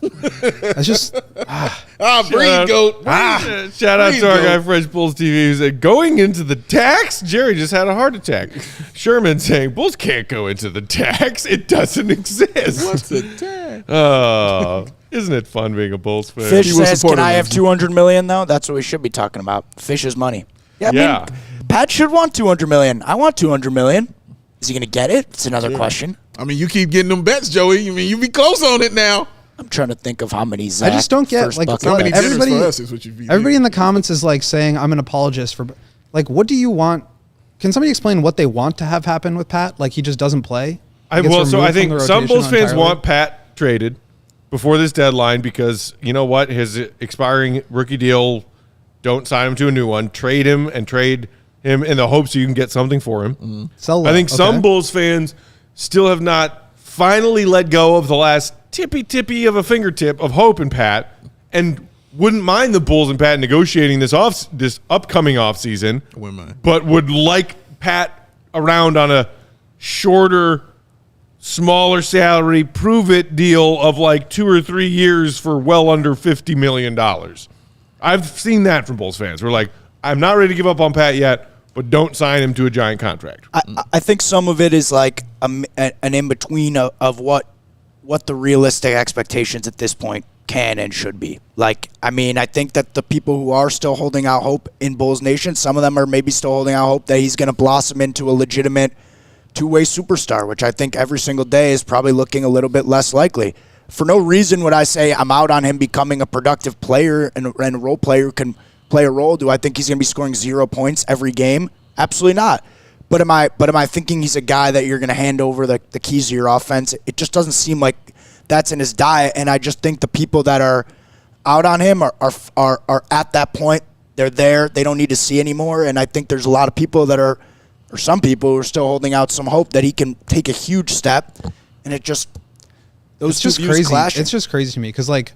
It's just Breathe, goat. Shout out Breathe, to our goat. guy Fresh Bulls TV who said, going into the tax, Jerry just had a heart attack. Sherman saying, Bulls can't go into the tax. It doesn't exist. What's a tag? Oh, isn't it fun being a Bulls fan? Fish He was says, supportive "Can I of have him. $200 million though?" That's what we should be talking about. Fish's money. Yeah, I Yeah. mean, Pat should want $200 million. I want $200 million. Is he going to get it? It's another question. I mean, you keep getting them bets, Joey. I mean, you be close on it now. I'm trying to think of how many Zach I just don't get first like bucket How what many bets. dinners everybody. for us is what you be Everybody in the comments is like saying I'm an apologist for. Like, what do you want? Can somebody explain what they want to have happen with Pat? Like, he just doesn't play. He gets I removed from think the some rotation Bulls fans entirely? want Pat traded before this deadline because you know what? His expiring rookie deal, don't sign him to a new one. Trade him and trade him in the hopes you can get something for him. Sell low. I think some Okay. Bulls fans still have not finally let go of the last tippy of a fingertip of hope in Pat and wouldn't mind the Bulls and Pat negotiating this upcoming offseason, Wouldn't mind. but would like Pat around on a shorter, smaller salary, prove it deal of like 2 or 3 years for well under $50 million. I've seen that from Bulls fans. We're like, I'm not ready to give up on Pat yet, but don't sign him to a giant contract. I think some of it is like an in-between of what the realistic expectations at this point can and should be. Like, I mean, I think that the people who are still holding out hope in Bulls Nation, some of them are maybe still holding out hope that he's going to blossom into a legitimate two-way superstar, which I think every single day is probably looking a little bit less likely. For no reason would I say I'm out on him becoming a productive player and a role player who can play a role. Do I think he's going to be scoring 0 points every game? Absolutely not. But am I thinking he's a guy that you're going to hand over the keys to your offense? It just doesn't seem like that's in his diet. And I just think the people that are out on him are at that point. They're there. They don't need to see anymore. And I think there's a lot of people that are, or some people who are still holding out some hope that he can take a huge step. And it just, those It's just two views crazy. clashing. It's just crazy to me because like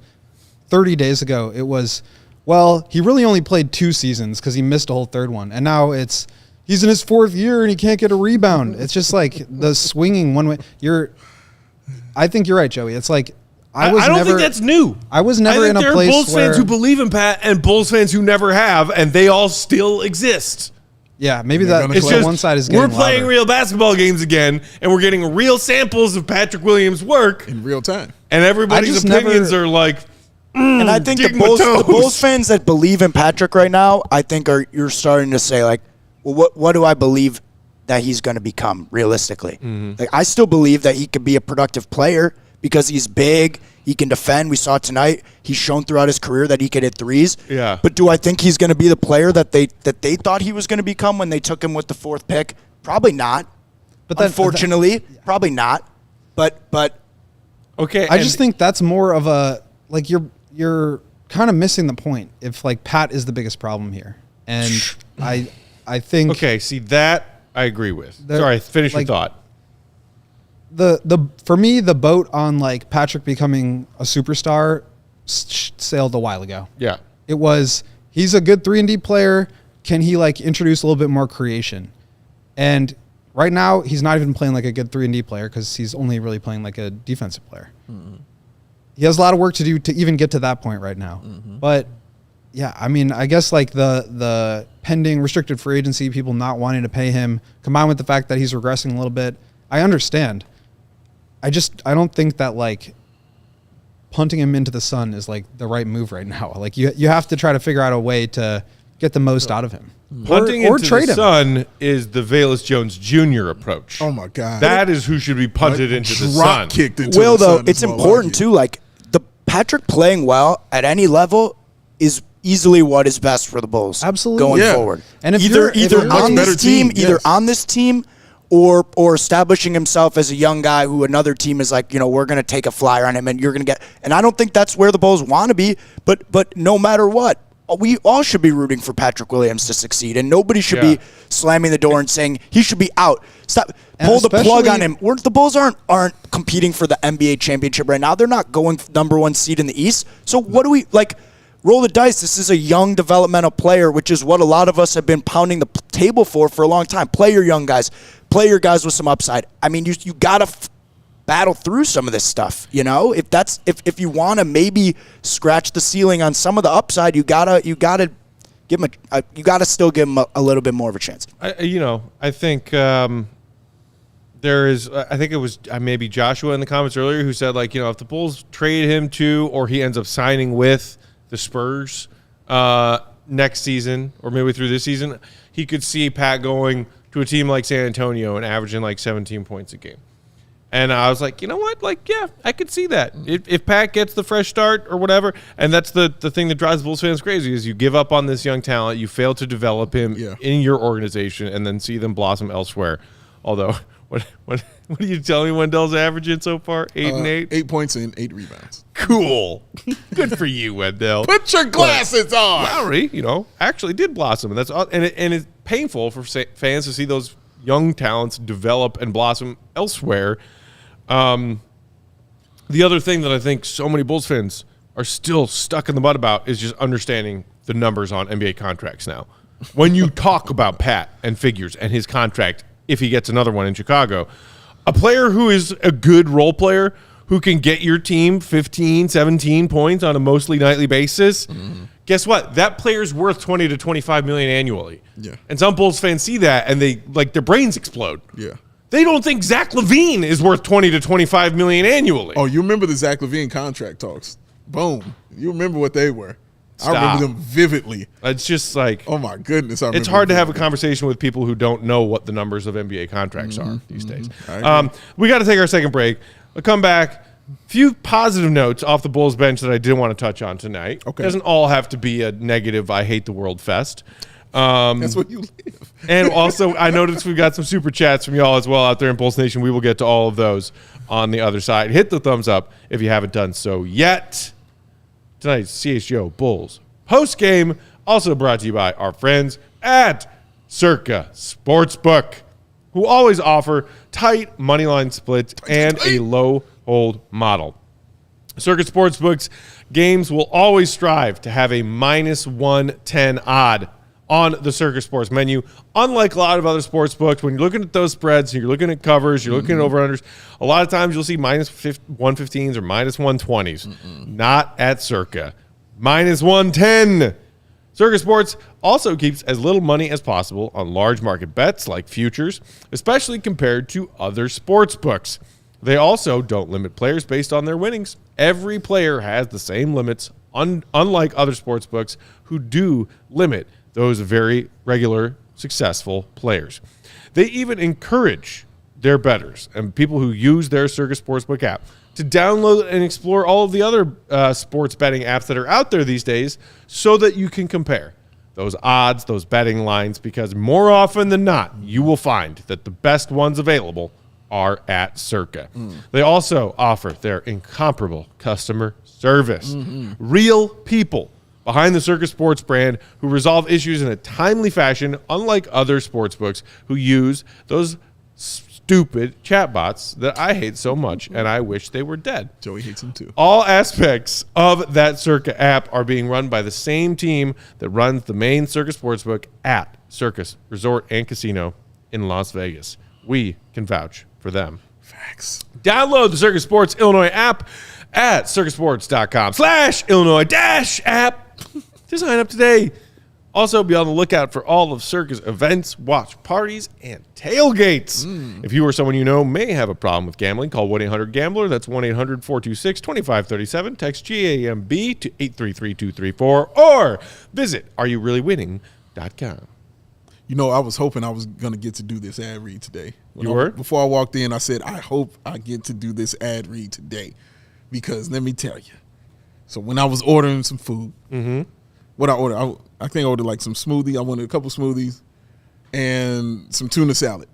30 days ago it was, well, he really only played 2 seasons because he missed a whole third one, and now he's in his 4th year and he can't get a rebound. It's just like the swinging one way. I think you're right, Joey. It's like I don't think that's new. I was never in a there place are Bulls where fans who believe in Pat and Bulls fans who never have, and they all still exist. yeah, maybe They're that gonna It's play. just one side is we're getting playing louder. real basketball games again, and we're getting real samples of Patrick Williams' work, in real time. and everybody's just opinions never- are like, And I think dig the my Bulls toes. fans that believe in Patrick right now, I think you're starting to say like, well, what do I believe that he's going to become realistically? Like, I still believe that he could be a productive player because he's big, he can defend. We saw tonight he's shown throughout his career that he could hit threes. Yeah. But do I think he's going to be the player that they thought he was going to become when they took him with the 4th pick? Probably not. But that- Unfortunately, probably not. But okay. I just think that's more of a like you're kind of missing the point if like Pat is the biggest problem here, and I think okay. See that I agree with. There- Sorry, finish like- your thought. the for me the boat on like Patrick becoming a superstar sailed a while ago. Yeah. It was he's a good 3-and-D player. Can he like introduce a little bit more creation? And right now he's not even playing like a good 3-and-D player because he's only really playing like a defensive player. He has a lot of work to do to even get to that point right now. But yeah, I mean, I guess like the pending restricted free agency, people not wanting to pay him, combined with the fact that he's regressing a little bit, I understand. I don't think that like punting him into the sun is like the right move right now. Like you have to try to figure out a way to get the most out of him. Punting or into trade the him. sun is the Dallas Jones Jr. approach. Oh my God. That is who should be punted into the Drop sun. kicked into Will, the though, sun it's is more important like it. too. Like the Patrick playing well at any level is easily what is best for the Bulls. Absolutely. going Yeah. forward. And if either you're- if you're on better this team, team, yes. on this team, or establishing himself as a young guy who another team is like, we're going to take a flyer on him, and you're going to get. And I don't think that's where the Bulls want to be. But no matter what, we all should be rooting for Patrick Williams to succeed, and nobody should be slamming the door and saying he should be out. Stop. And Pull the plug especially- on him. The Bulls aren't competing for the NBA championship right now. They're not going number 1 seed in the East. So what do we like? roll the dice. This is a young developmental player, which is what a lot of us have been pounding the table for a long time. Play your young guys. Play your guys with some upside. I mean, you got to battle through some of this stuff, you know? If you want to maybe scratch the ceiling on some of the upside, you got to give him you got to still give him a little bit more of a chance. I think I think it was maybe Joshua in the comments earlier who said, like, if the Bulls trade him to, or he ends up signing with the Spurs next season, or maybe through this season, he could see Pat going to a team like San Antonio and averaging like 17 points a game. And I was like, you know what? Like, yeah, I could see that. If Pat gets the fresh start or whatever, and that's the thing that drives Bulls fans crazy, is you give up on this young talent, you fail to develop him in your organization, and then see them blossom elsewhere. Although, what are you telling me Wendell's averaging so far? 8 and 8? 8 points and 8 rebounds. Cool. Good for you, Wendell. Put your glasses on. Lowry, actually did blossom, and it's painful for fans to see those young talents develop and blossom elsewhere. The other thing that I think so many Bulls fans are still stuck in the mud about is just understanding the numbers on NBA contracts now. When you talk about Pat and figures and his contract, if he gets another one in Chicago, a player who is a good role player who can get your team 15, 17 points on a mostly nightly basis, guess what? That player's worth 20 to 25 million annually. Yeah. And some Bulls fans see that and they their brains explode. Yeah. They don't think Zach LaVine is worth 20 to 25 million annually. Oh, you remember the Zach LaVine contract talks? Boom. You remember what they were. Stop. I remember them vividly. It's just like, oh my goodness. It's hard to have a conversation with people who don't know what the numbers of NBA contracts are these days. We got to take our second break. We'll come back. Few positive notes off the Bulls bench that I did want to touch on tonight. Okay. It doesn't all have to be a negative I hate the world fest. That's what you live. And also, I noticed we've got some super chats from y'all as well out there in Bulls Nation. We will get to all of those on the other side. Hit the thumbs up if you haven't done so yet. Tonight's CHGO Bulls Postgame, also brought to you by our friends at Circa Sportsbook, who always offer tight moneyline splits and a low hold model. Circa Sportsbook's games will always strive to have a minus 110 odd on the Circa Sports menu. Unlike a lot of other sports books, when you're looking at those spreads, you're looking at covers, you're looking at over-unders, a lot of times you'll see minus 115s or minus 120s. Not at Circa. Minus 110. Circa Sports also keeps as little money as possible on large market bets like futures, especially compared to other sports books. They also don't limit players based on their winnings. Every player has the same limits, unlike other sports books who do limit those very regular, successful players. They even encourage their bettors and people who use their Circa Sportsbook app to download and explore all of the other sports betting apps that are out there these days so that you can compare those odds, those betting lines, because more often than not, you will find that the best ones available are at Circa. They also offer their incomparable customer service. Real people behind the Circa Sports brand who resolve issues in a timely fashion, unlike other sports books who use those stupid chatbots that I hate so much and I wish they were dead. Joey hates them too. All aspects of that Circa app are being run by the same team that runs the main Circa Sportsbook at Circus Resort and Casino in Las Vegas. We can vouch for them. Facts. Download the Circa Sports Illinois app at circusports.com/Illinois-app to sign up today. Also, be on the lookout for all of Circa's events, watch parties, and tailgates. If you or someone you know may have a problem with gambling, call 1-800-GAMBLER. That's 1-800-426-2537. Text GAMB to 833-234 or visit areyoureallywinning.com. You know, I was hoping I was going to get to do this ad read today. Before I walked in, I said, I hope I get to do this ad read today. Because let me tell you. So when I was ordering some food, what I ordered, I think I ordered like some smoothie. I wanted a couple smoothies and some tuna salad.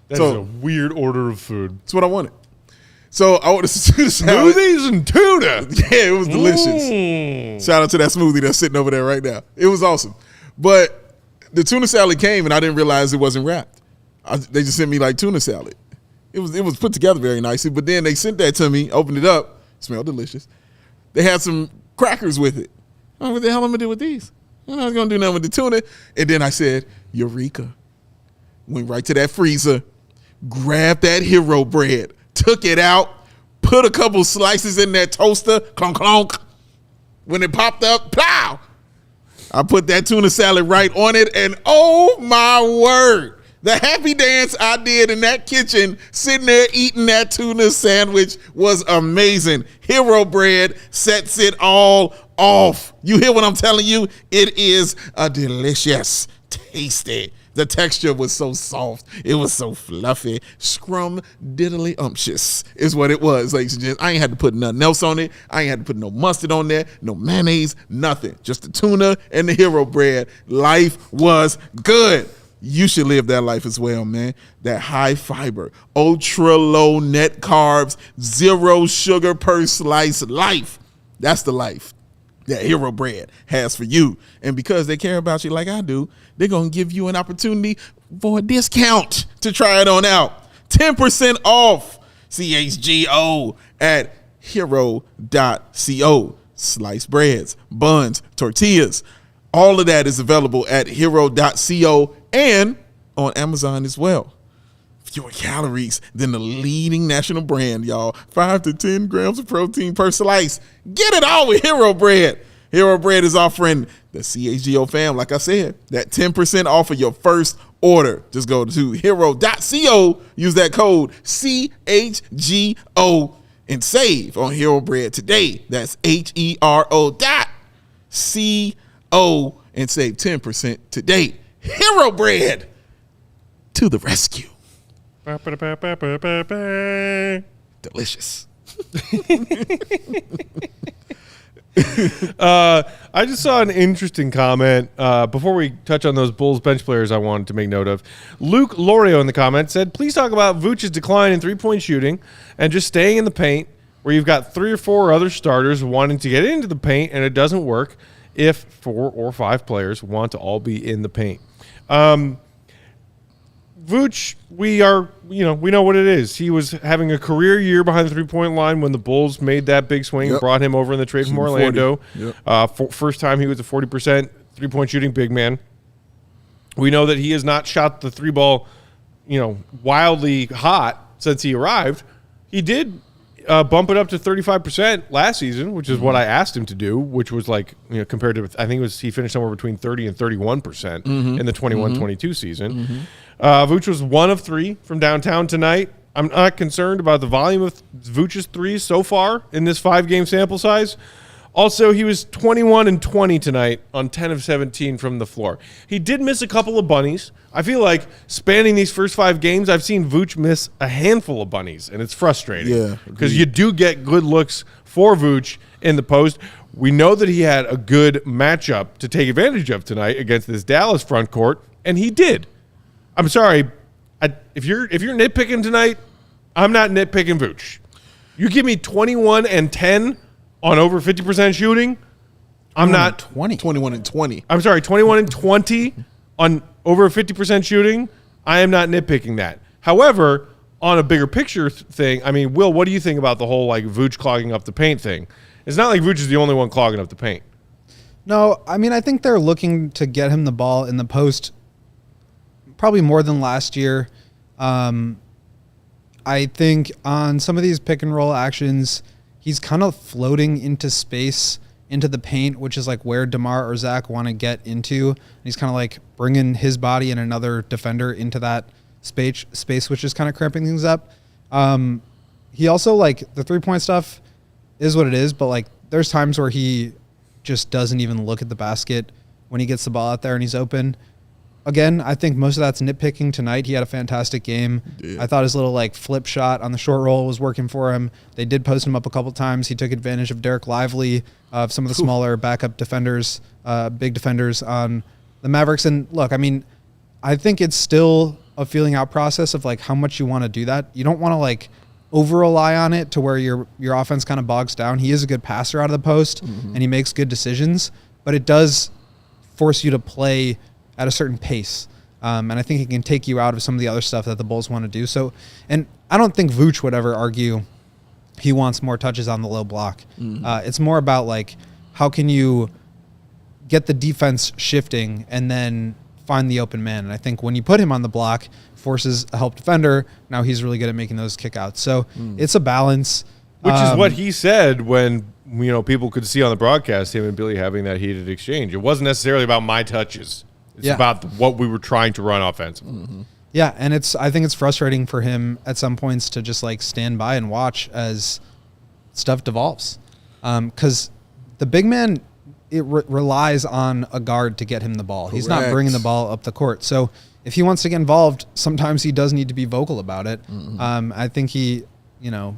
That's a weird order of food. That's what I wanted. So I ordered some tuna salad. Smoothies and tuna. Yeah, it was delicious. Shout out to that smoothie that's sitting over there right now. It was awesome. But the tuna salad came and I didn't realize it wasn't wrapped. They just sent me like tuna salad. It was put together very nicely, but then they sent that to me, opened it up, smelled delicious. They had some crackers with it. Oh, what the hell am I going to do with these? I'm not going to do nothing with the tuna. And then I said, Eureka. Went right to that freezer, grabbed that hero bread, took it out, put a couple slices in that toaster, clonk, clonk. When it popped up, plow. I put that tuna salad right on it, and oh my word, the happy dance I did in that kitchen, sitting there eating that tuna sandwich was amazing. Hero bread sets it all off. You hear what I'm telling you? It is a delicious, tasty. The texture was so soft. It was so fluffy. Scrum diddly umptious is what it was, ladies and gents. I ain't had to put nothing else on it. I ain't had to put no mustard on there, no mayonnaise, nothing. Just the tuna and the hero bread. Life was good. You should live that life as well, man. That high fiber, ultra low net carbs, 0 sugar per slice life. That's the life that Hero Bread has for you. And because they care about you like I do, they're going to give you an opportunity for a discount to try it on out. 10% off CHGO at hero.co. Sliced breads, buns, tortillas. All of that is available at hero.co and on Amazon as well. Fewer calories than the leading national brand, y'all. 5 to 10 grams of protein per slice. Get it all with Hero Bread. Hero Bread is offering the CHGO fam, like I said, that 10% off of your first order. Just go to hero.co, use that code CHGO, and save on Hero Bread today. That's HERO.CO and save 10% today. Hero Bread to the rescue. Delicious. I just saw an interesting comment before we touch on those Bulls bench players I wanted to make note of. Luke Lorio in the comments said, please talk about Vucevic's decline in three-point shooting and just staying in the paint where you've got 3 or 4 other starters wanting to get into the paint and it doesn't work if 4 or 5 players want to all be in the paint. Vuce, we know what it is. He was having a career year behind the three-point line when the Bulls made that big swing and brought him over in the trade from Orlando. First time he was a 40% three-point shooting big man. We know that he has not shot the three ball, wildly hot since he arrived. He did bump it up to 35% last season, which is what I asked him to do, which was compared to, I think he finished somewhere between 30 and 31% in the 21-22 season. Vuce was 1 of 3 from downtown tonight. I'm not concerned about the volume of Vuce's threes so far in this 5-game sample size. Also, he was 21 and 20 tonight on 10 of 17 from the floor. He did miss a couple of bunnies. I feel like spanning these first 5 games, I've seen Vuce miss a handful of bunnies, and it's frustrating. Yeah, because you do get good looks for Vuce in the post. We know that he had a good matchup to take advantage of tonight against this Dallas front court, and he did. I'm sorry, if you're nitpicking tonight, I'm not nitpicking Vuce. You give me 21 and 10 on over 50% shooting, I'm not 21 and 20. I'm sorry, 21 and 20 on over 50% shooting. I am not nitpicking that. However, on a bigger picture thing, Will, what do you think about the whole Vuce clogging up the paint thing? It's not like Vuce is the only one clogging up the paint. No, I think they're looking to get him the ball in the post probably more than last year. I think on some of these pick and roll actions, he's kind of floating into space, into the paint, which is where DeMar or Zach want to get into. And he's kind of bringing his body and another defender into that space, which is kind of cramping things up. He also, the three-point stuff is what it is, but there's times where he just doesn't even look at the basket when he gets the ball out there and he's open. Again, I think most of that's nitpicking tonight. He had a fantastic game. I thought his little flip shot on the short roll was working for him. They did post him up a couple times. He took advantage of Derek Lively, of some of the smaller backup defenders, big defenders on the Mavericks. And look, I think it's still a feeling out process of how much you want to do that. You don't want to over rely on it to where your offense kind of bogs down. He is a good passer out of the post and he makes good decisions, but it does force you to play at a certain pace. And I think he can take you out of some of the other stuff that the Bulls want to do. So, and I don't think Vuce would ever argue he wants more touches on the low block. It's more about how can you get the defense shifting and then find the open man. And I think when you put him on the block, forces a help defender. Now he's really good at making those kickouts. So it's a balance. Which is what he said when people could see on the broadcast him and Billy having that heated exchange. It wasn't necessarily about my touches. It's about what we were trying to run offensively. Mm-hmm. Yeah, and I think it's frustrating for him at some points to just like stand by and watch as stuff devolves. Because the big man, it relies on a guard to get him the ball. Correct. He's not bringing the ball up the court. So if he wants to get involved, sometimes he does need to be vocal about it. Mm-hmm. I think he, I don't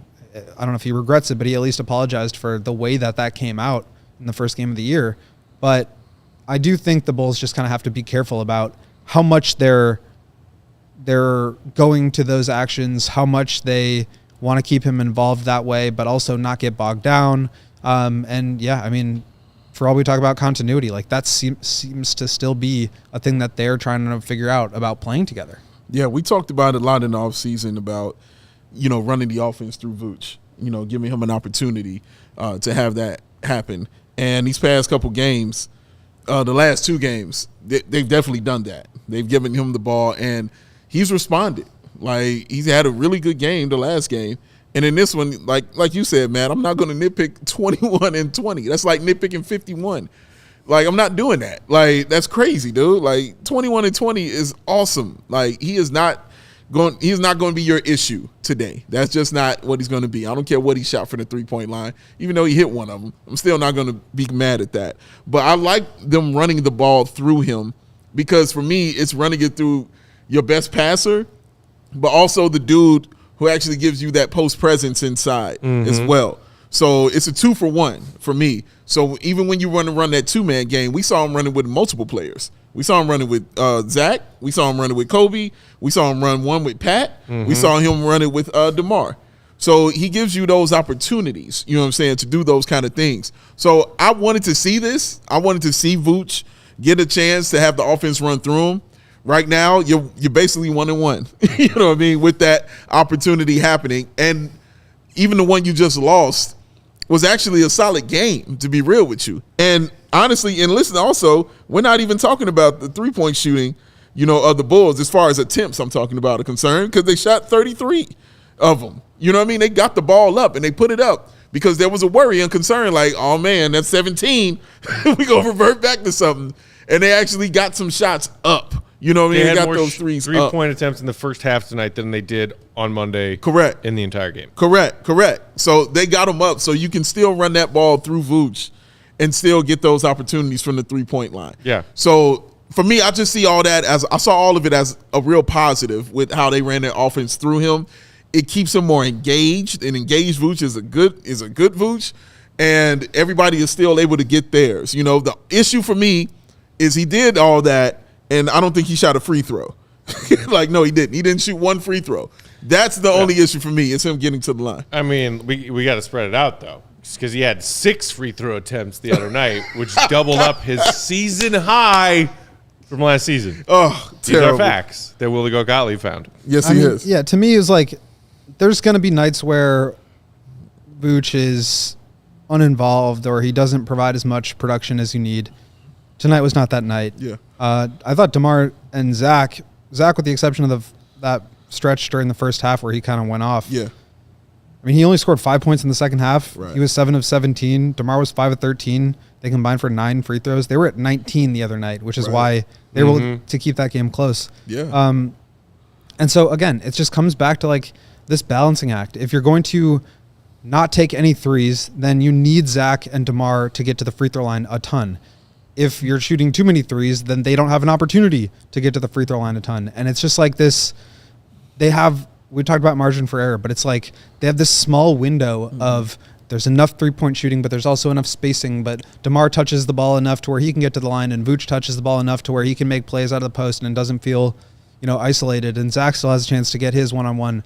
know if he regrets it, but he at least apologized for the way that came out in the first game of the year. But I do think the Bulls just kind of have to be careful about how much they're going to those actions, how much they want to keep him involved that way, but also not get bogged down. For all we talk about continuity, like that seems to still be a thing that they're trying to figure out about playing together. Yeah, we talked about it a lot in the offseason about, running the offense through Vooch, giving him an opportunity to have that happen. And these past couple games, the last 2 games, they've definitely done that. They've given him the ball, and he's responded. Like, he's had a really good game the last game. And in this one, like you said, man, I'm not going to nitpick 21 and 20. That's like nitpicking 51. Like, I'm not doing that. Like, that's crazy, dude. Like, 21 and 20 is awesome. Like, he's not going to be your issue today. That's just not what he's going to be. I don't care what he shot for the 3-point line. Even though he hit one of them, I'm still not going to be mad at that. But I like them running the ball through him because, for me, it's running it through your best passer, but also the dude who actually gives you that post presence inside as well. So it's a 2-for-1 for me. So even when you run that 2-man game, we saw him running with multiple players. We saw him running with Zach. We saw him running with Kobe. We saw him run one with Pat. We saw him running with DeMar. So he gives you those opportunities, you know what I'm saying, to do those kind of things. So I wanted to see this. I wanted to see Vooch get a chance to have the offense run through him. Right now, you're basically 1-1, you know what I mean, with that opportunity happening. And even the one you just lost was actually a solid game, to be real with you. And honestly, and listen also, we're not even talking about the 3-point shooting, of the Bulls as far as attempts I'm talking about are concerned, because they shot 33 of them. You know what I mean? They got the ball up and they put it up because there was a worry and concern like, oh, man, that's 17. We're going to revert back to something. And they actually got some shots up. You know what I mean? They got those threes 3-point attempts in the first half tonight than they did on Monday. Correct. In the entire game. Correct. So they got them up. So you can still run that ball through Vooch and still get those opportunities from the 3-point line. Yeah. So for me, I just see all that I saw all of it as a real positive with how they ran their offense through him. It keeps him more engaged, and engaged Vooch is a good Vooch, and everybody is still able to get theirs. The issue for me is he did all that, and I don't think he shot a free throw. No, he didn't. He didn't shoot one free throw. That's the only issue for me is him getting to the line. I mean, we got to spread it out, though, because he had 6 free throw attempts the other night, which doubled up his season high from last season. Oh, These terrible. are facts that Willie Gottlieb found. Yes, he is. Yeah, to me, it's like there's going to be nights where Vooch is uninvolved or he doesn't provide as much production as you need. Tonight was not that night. Yeah. I thought DeMar and Zach, with the exception of that stretch during the first half where he kind of went off. Yeah. I mean, he only scored 5 points in the second half. Right. He was 7 of 17. DeMar was 5 of 13. They combined for 9 free throws. They were at 19 the other night, which is why they were able to keep that game close. Yeah. And so, again, it just comes back to, like, this balancing act. If you're going to not take any threes, then you need Zach and DeMar to get to the free throw line a ton. If you're shooting too many threes, then they don't have an opportunity to get to the free throw line a ton. And it's just like this, we talked about margin for error, but it's like they have this small window of there's enough 3-point shooting, but there's also enough spacing. But DeMar touches the ball enough to where he can get to the line, and Vooch touches the ball enough to where he can make plays out of the post and doesn't feel, isolated. And Zach still has a chance to get his one-on-one.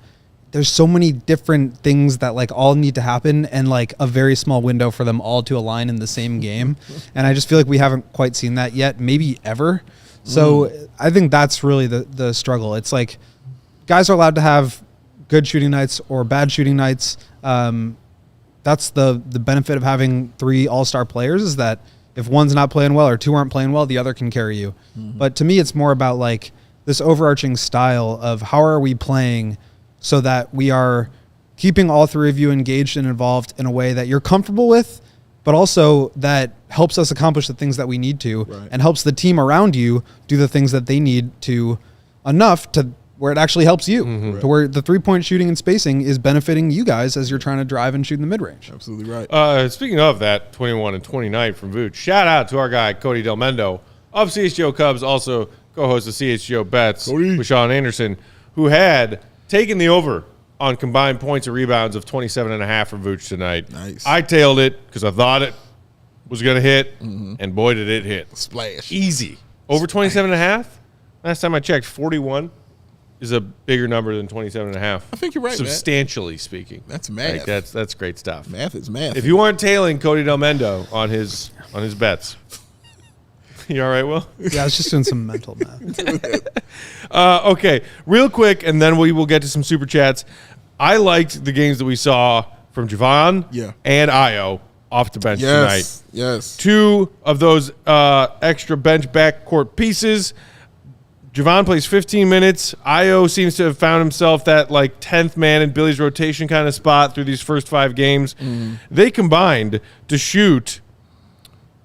There's so many different things that like all need to happen and like a very small window for them all to align in the same game. And I just feel like we haven't quite seen that yet, maybe ever. So I think that's really the struggle. It's like guys are allowed to have good shooting nights or bad shooting nights. That's the benefit of having 3 all-star players is that if one's not playing well or two aren't playing well, the other can carry you. But to me, it's more about like this overarching style of how are we playing so that we are keeping all three of you engaged and involved in a way that you're comfortable with, but also that helps us accomplish the things that we need to and helps the team around you do the things that they need to enough to where it actually helps you, to where the 3-point shooting and spacing is benefiting you guys as you're trying to drive and shoot in the mid-range. Absolutely right. Speaking of that 21 and 29 from Vooch, shout out to our guy Cody Del Mendo of CHGO Cubs, also co-host of CHGO Bets with Sean Anderson, who had taken the over on combined points and rebounds of 27.5 from Vooch tonight. Nice. I tailed it because I thought it was going to hit, and boy, did it hit. Splash. Easy. Over 27.5? Last time I checked, 41 is a bigger number than 27.5. I think you're right, substantially speaking. That's math. Like that's great stuff. Math is math. If you aren't tailing Cody Del Mendo on his bets, you all right, Will? Yeah, I was just doing some mental math. Okay, real quick, and then we will get to some super chats. I liked the games that we saw from Javon and Io off the bench tonight. Yes. Two of those extra bench backcourt pieces. Javon plays 15 minutes. Io seems to have found himself that like 10th man in Billy's rotation kind of spot through these first 5 games. They combined to shoot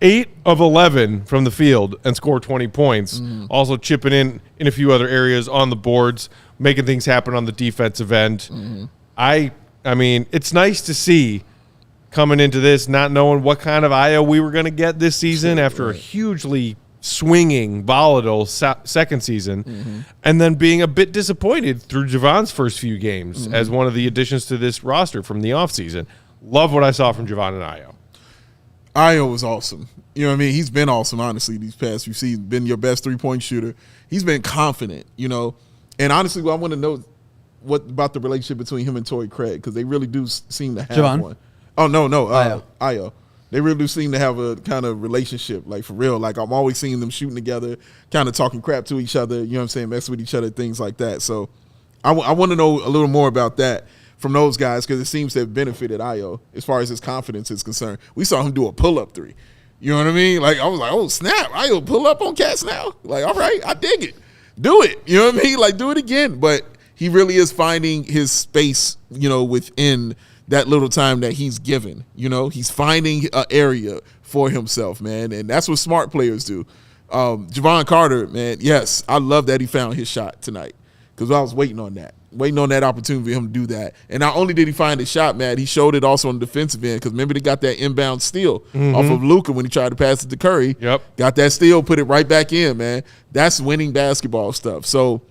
8 of 11 from the field and score 20 points. Also chipping in a few other areas on the boards, making things happen on the defensive end. I mean, it's nice to see coming into this, not knowing what kind of Io we were going to get this season after a hugely swinging, volatile second season, and then being a bit disappointed through Javon's first few games as one of the additions to this roster from the offseason. Love what I saw from Javon and Io. Io was awesome. You know what I mean? He's been awesome, honestly, these past few seasons. Been your best 3-point shooter. He's been confident, you know. And honestly, I want to know what about the relationship between him and Torrey Craig, because they really do seem to have Javon? one. Oh, no. Io. They really do seem to have a kind of relationship, like for real. Like I'm always seeing them shooting together, kind of talking crap to each other, you know what I'm saying, messing with each other, things like that. So I want to know a little more about that from those guys, because it seems to have benefited Io as far as his confidence is concerned. We saw him do a pull-up 3. You know what I mean? Like I was like, oh, snap, Io pull up on cats now? Like, all right, I dig it. Do it. You know what I mean? Like, do it again. But he really is finding his space, you know, within that little time that he's given. You know, he's finding an area for himself, man, and that's what smart players do. Javon Carter, man, yes, I love that he found his shot tonight, because I was waiting on that opportunity for him to do that. And not only did he find his shot, man, he showed it also on the defensive end, because remember they got that inbound steal off of Luka when he tried to pass it to Curry. Got that steal, put it right back in, man. That's winning basketball stuff. So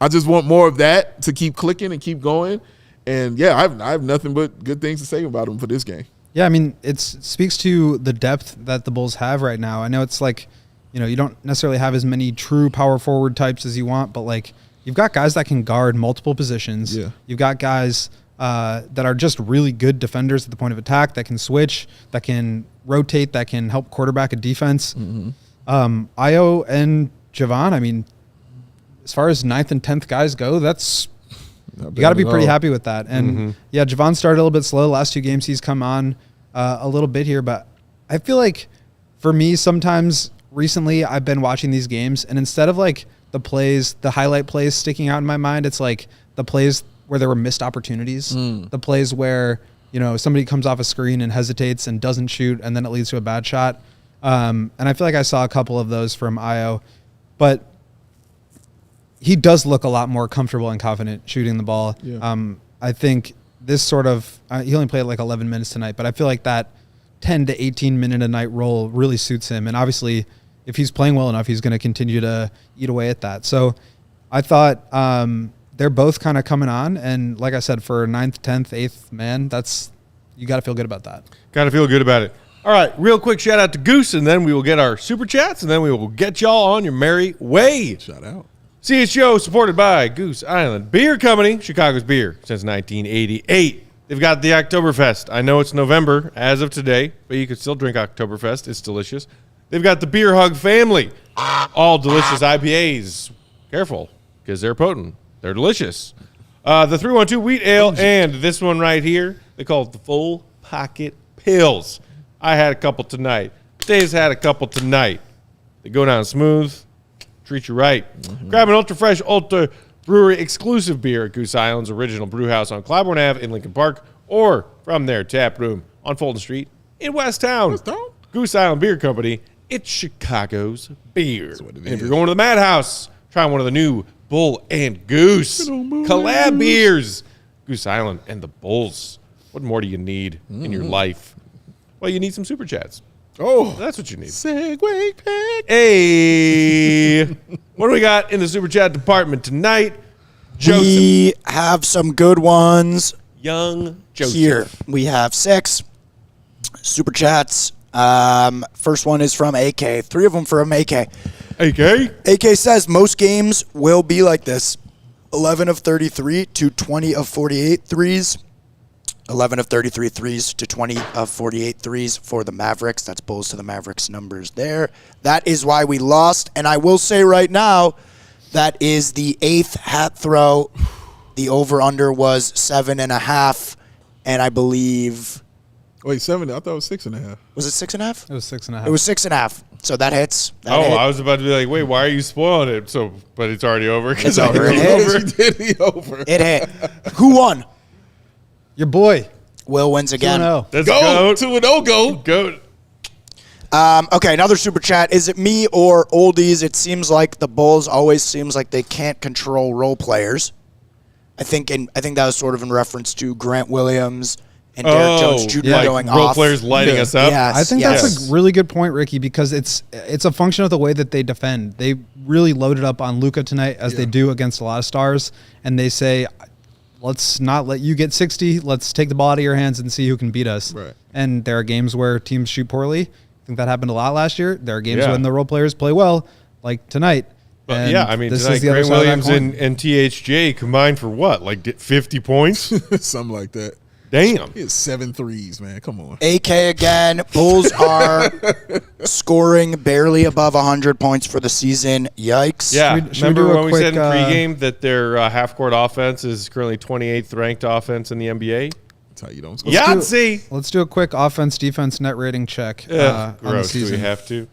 I just want more of that to keep clicking and keep going. And, yeah, I have nothing but good things to say about him for this game. Yeah, I mean, it speaks to the depth that the Bulls have right now. I know it's like, you know, you don't necessarily have as many true power forward types as you want, but, like, you've got guys that can guard multiple positions. Yeah. You've got guys that are just really good defenders at the point of attack, that can switch, that can rotate, that can help quarterback a defense. Io and Javon, I mean, as far as 9th and 10th guys go, that's – you got to be pretty happy with that. And, yeah, Javon started a little bit slow. Last 2 games he's come on a little bit here. But I feel like for me sometimes recently I've been watching these games, and instead of, like, the highlight plays sticking out in my mind, it's, like, the plays where there were missed opportunities, the plays where, you know, somebody comes off a screen and hesitates and doesn't shoot, and then it leads to a bad shot. And I feel like I saw a couple of those from Io. But he does look a lot more comfortable and confident shooting the ball. I think this sort of he only played like 11 minutes tonight, but I feel like that 10 to 18 minute a night role really suits him. And obviously, if he's playing well enough, he's going to continue to eat away at that. So I thought they're both kind of coming on. And like I said, for 9th, 10th, 8th man, you got to feel good about that. Got to feel good about it. All right, real quick shout out to Goose, and then we will get our super chats, and then we will get y'all on your merry way. Shout out. CHGO supported by Goose Island Beer Company, Chicago's beer since 1988. They've got the Oktoberfest. I know it's November as of today, but you can still drink Oktoberfest. It's delicious. They've got the Beer Hug family, all delicious IPAs. Careful, because they're potent. They're delicious. The 312 Wheat Ale, and this one right here, they call it the Full Pocket Pills. I had a couple tonight. Dave's had a couple tonight. They go down smooth, treat you right. Grab an ultra fresh, ultra brewery exclusive beer at Goose Island's original brew house on Clybourne Ave in Lincoln Park, or from their tap room on Fulton Street in West Town. Goose Island Beer Company. It's Chicago's beer. And if you're going to the Madhouse, try one of the new Bull and Goose collab beers. Goose Island and the Bulls. What more do you need in your life? Well, you need some Super Chats. Oh, That's what you need. segue pick. Hey, what do we got in the Super Chat department tonight? Joseph. We have some good ones Young Joseph. here. We have 6 Super Chats. First one is from AK. 3 of them from AK. AK? AK says most games will be like this. 11 of 33 to 20 of 48 threes. 11 of 33 threes to 20 of 48 threes for the Mavericks. That's Bulls to the Mavericks numbers there. That is why we lost. And I will say right now, that is the 8th hat throw. The over-under was 7.5. And I believe... Wait, 7? I thought it was 6.5. Was it 6.5? It was 6.5. It was 6.5. So that hits. That Oh, hit. I was about to be like, wait, why are you spoiling it? So, but it's already over. It's over. It It hit. did be over. It hit. Who won? Your boy. Will wins again. 2-0. Let's Go. go. 2-0, go. Goat. Okay, another super chat. Is it me or oldies? It seems like the Bulls always seems like they can't control role players. I think that was sort of in reference to Grant Williams and Derrick Jones Jr. like going role off. players lighting us up. Yes, I think yes. that's a really good point, Ricky, because it's a function of the way that they defend. They really loaded up on Luka tonight, as they do against a lot of stars, and they say, let's not let you get 60. Let's take the ball out of your hands and see who can beat us. Right. And there are games where teams shoot poorly. I think that happened a lot last year. There are games Yeah. when the role players play well, like tonight. But And yeah, I mean, this tonight, is the other Grant side of that Williams coin. and THJ combined for what? Like 50 points? Something like that. Damn. He had 7 threes, man. Come on. AK again. Bulls are scoring barely above 100 points for the season. Yikes. Yeah. Should we do Remember a when we said in quick, pregame that their half-court offense is currently 28th ranked offense in the NBA? That's how you don't score. Yahtzee. Let's do a quick offense-defense net rating check Ugh, on the gross. Do we season. have to?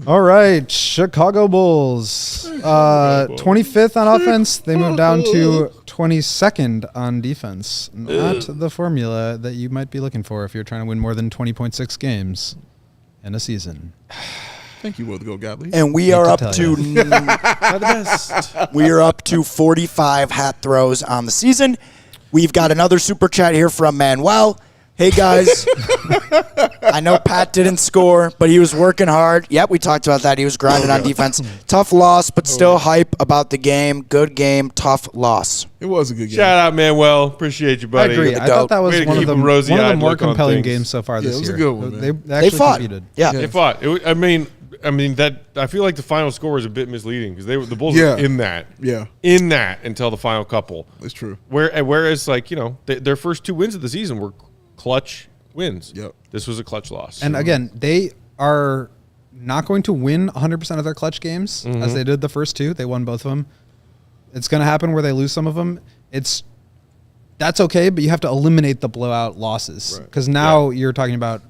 All right, Chicago Bulls. 25th on offense. They moved down to 22nd on defense. Not the formula that you might be looking for if you're trying to win more than 20.6 games in a season. Thank you, Will to go Gottlieb. And we are up tell to Not the best. we are up to 45 hat throws on the season. We've got another super chat here from Manuel. Hey guys, I know Pat didn't score, but he was working hard. Yep, we talked about that. He was grinding on defense. Tough loss, but still hype about the game. Good game, tough loss. It was a good game. Shout out, Manuel. Appreciate you, I buddy. agree. You're the I thought that goat. was Way to one of keep the a rosy-eyed more look on compelling things. games so far Yeah, this it was a year. good one, man. They actually fought. competed. Yeah. They fought. I mean, that I feel like the final score was a bit misleading because the Bulls Yeah. were in that until the final couple. That's true. Whereas, like, you know, their first 2 wins of the season were clutch wins. Yep. This was a clutch loss. And again, they are not going to win 100% of their clutch games as they did the first 2. They won both of them. It's going to happen where they lose some of them. That's okay, but you have to eliminate the blowout losses because now you're talking about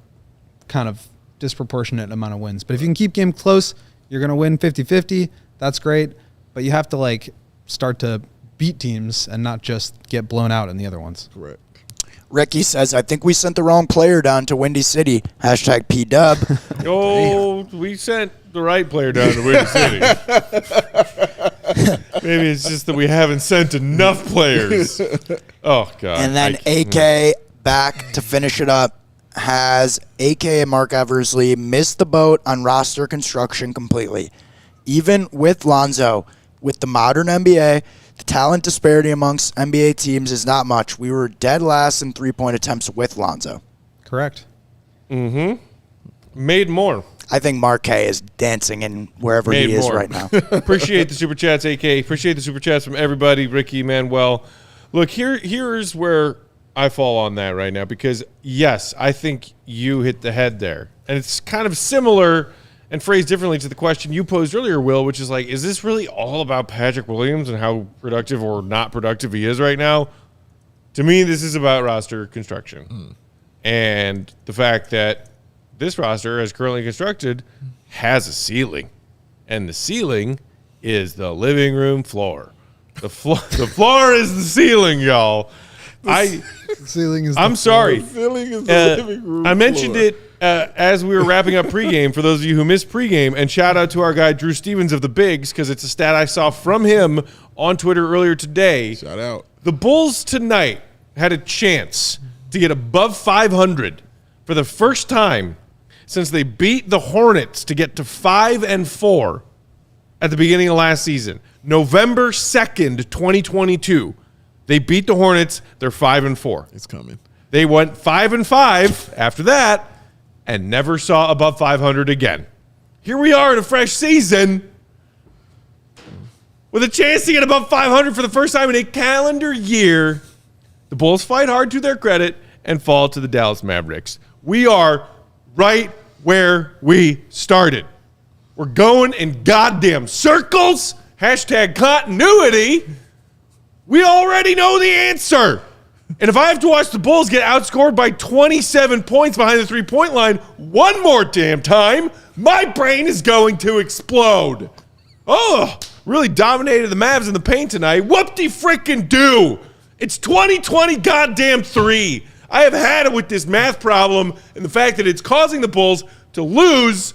kind of disproportionate amount of wins. But if you can keep game close, you're going to win 50-50. That's great. But you have to like start to beat teams and not just get blown out in the other ones. Correct. Ricky says, I think we sent the wrong player down to Windy City. Hashtag P-Dub. oh, we sent the right player down to Windy City. Maybe it's just that we haven't sent enough players. Oh, God. And then AK, back to finish it up, has AK and Mark Eversley missed the boat on roster construction completely. Even with Lonzo, with the modern NBA, the talent disparity amongst NBA teams is not much. We were dead last in three-point attempts with Lonzo. Correct. Made more. I think Marquet is dancing in wherever Made he is more. right now. Appreciate the super chats, AK. Appreciate the super chats from everybody. Ricky, Manuel. Look, here's where I fall on that right now because, yes, I think you hit the head there. And it's kind of similar and phrased differently to the question you posed earlier, Will, which is like, is this really all about Patrick Williams and how productive or not productive he is right now? To me, this is about roster construction and the fact that this roster, as currently constructed, has a ceiling. And the ceiling is the living room floor. The floor is the ceiling, y'all. The ceiling is. I'm sorry. The ceiling is the living room I mentioned floor. it as we were wrapping up pregame. For those of you who missed pregame, and shout out to our guy Drew Stevens of the Bigs, because it's a stat I saw from him on Twitter earlier today. Shout out. The Bulls tonight had a chance to get above 500 for the first time since they beat the Hornets to get to 5-4 at the beginning of last season. November 2nd, 2022. They beat the Hornets. They're 5-4. It's coming. They went 5-5 after that and never saw above 500 again. Here we are in a fresh season with a chance to get above 500 for the first time in a calendar year. The Bulls fight hard, to their credit, and fall to the Dallas Mavericks. We are right where we started. We're going in goddamn circles. Hashtag continuity. We already know the answer. And if I have to watch the Bulls get outscored by 27 points behind the three-point line one more damn time, my brain is going to explode. Oh, really dominated the Mavs in the paint tonight. Whoop-de-frickin-do. It's 2020 goddamn 3. I have had it with this math problem and the fact that it's causing the Bulls to lose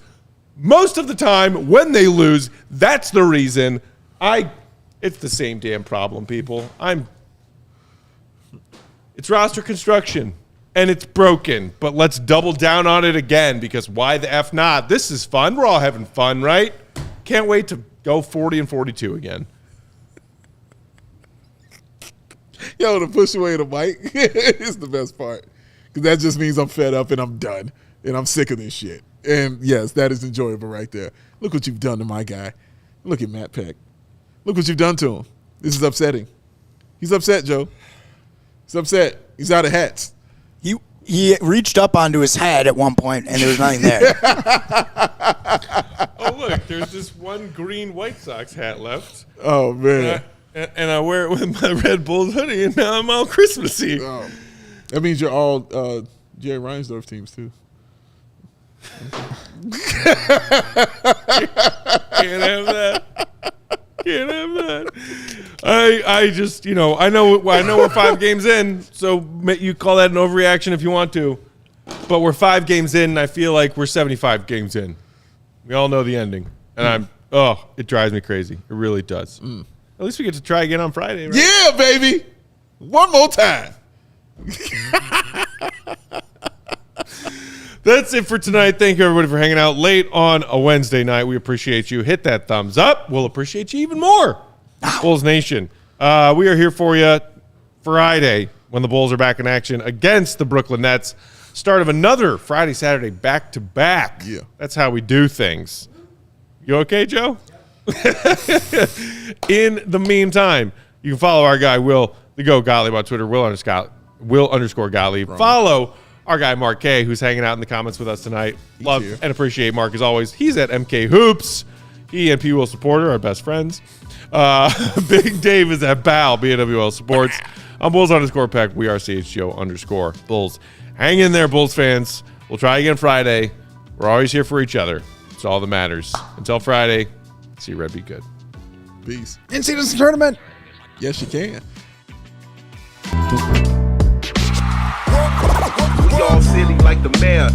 most of the time. When they lose, that's the reason. It's the same damn problem, people. It's roster construction, and it's broken. But let's double down on it again, because why the F not? This is fun. We're all having fun, right? Can't wait to go 40-42 again. Yo, to push away the mic is the best part. Because that just means I'm fed up and I'm done. And I'm sick of this shit. And yes, that is enjoyable right there. Look what you've done to my guy. Look at Matt Peck. Look what you've done to him. This is upsetting. He's upset, Joe. He's upset. He's out of hats. He reached up onto his head at one point, and there was nothing there. Oh, look, there's this one green White Sox hat left. Oh, man. And I wear it with my Red Bulls hoodie, and now I'm all Christmassy. Oh. That means you're all Jerry Reinsdorf teams, too. Can't have that. Can't have that. I just, I know we're 5 games in, so you call that an overreaction if you want to. But we're 5 games in, and I feel like we're 75 games in. We all know the ending. And it drives me crazy. It really does. At least we get to try again on Friday, right? Yeah, baby. One more time. That's it for tonight. Thank you, everybody, for hanging out late on a Wednesday night. We appreciate you. Hit that thumbs up. We'll appreciate you even more. Bulls Nation. We are here for you Friday when the Bulls are back in action against the Brooklyn Nets. Start of another Friday, Saturday back-to-back. Yeah. That's how we do things. You okay, Joe? In the meantime, you can follow our guy, Will the Go Gottlieb, on Twitter, Will_Gottlieb. Follow our guy, Mark K., who's hanging out in the comments with us tonight. Love here. and appreciate Mark as always. He's at MK Hoops. He and P. Will Supporter are best friends. Big Dave is at BAL, BWL Sports. I'm Bulls_Peck. We are CHGO_Bulls. Hang in there, Bulls fans. We'll try again Friday. We're always here for each other. It's all that matters. Until Friday, see you, Red. Be good. Peace. In-season tournament. Yes, you can. We all silly like the mayor.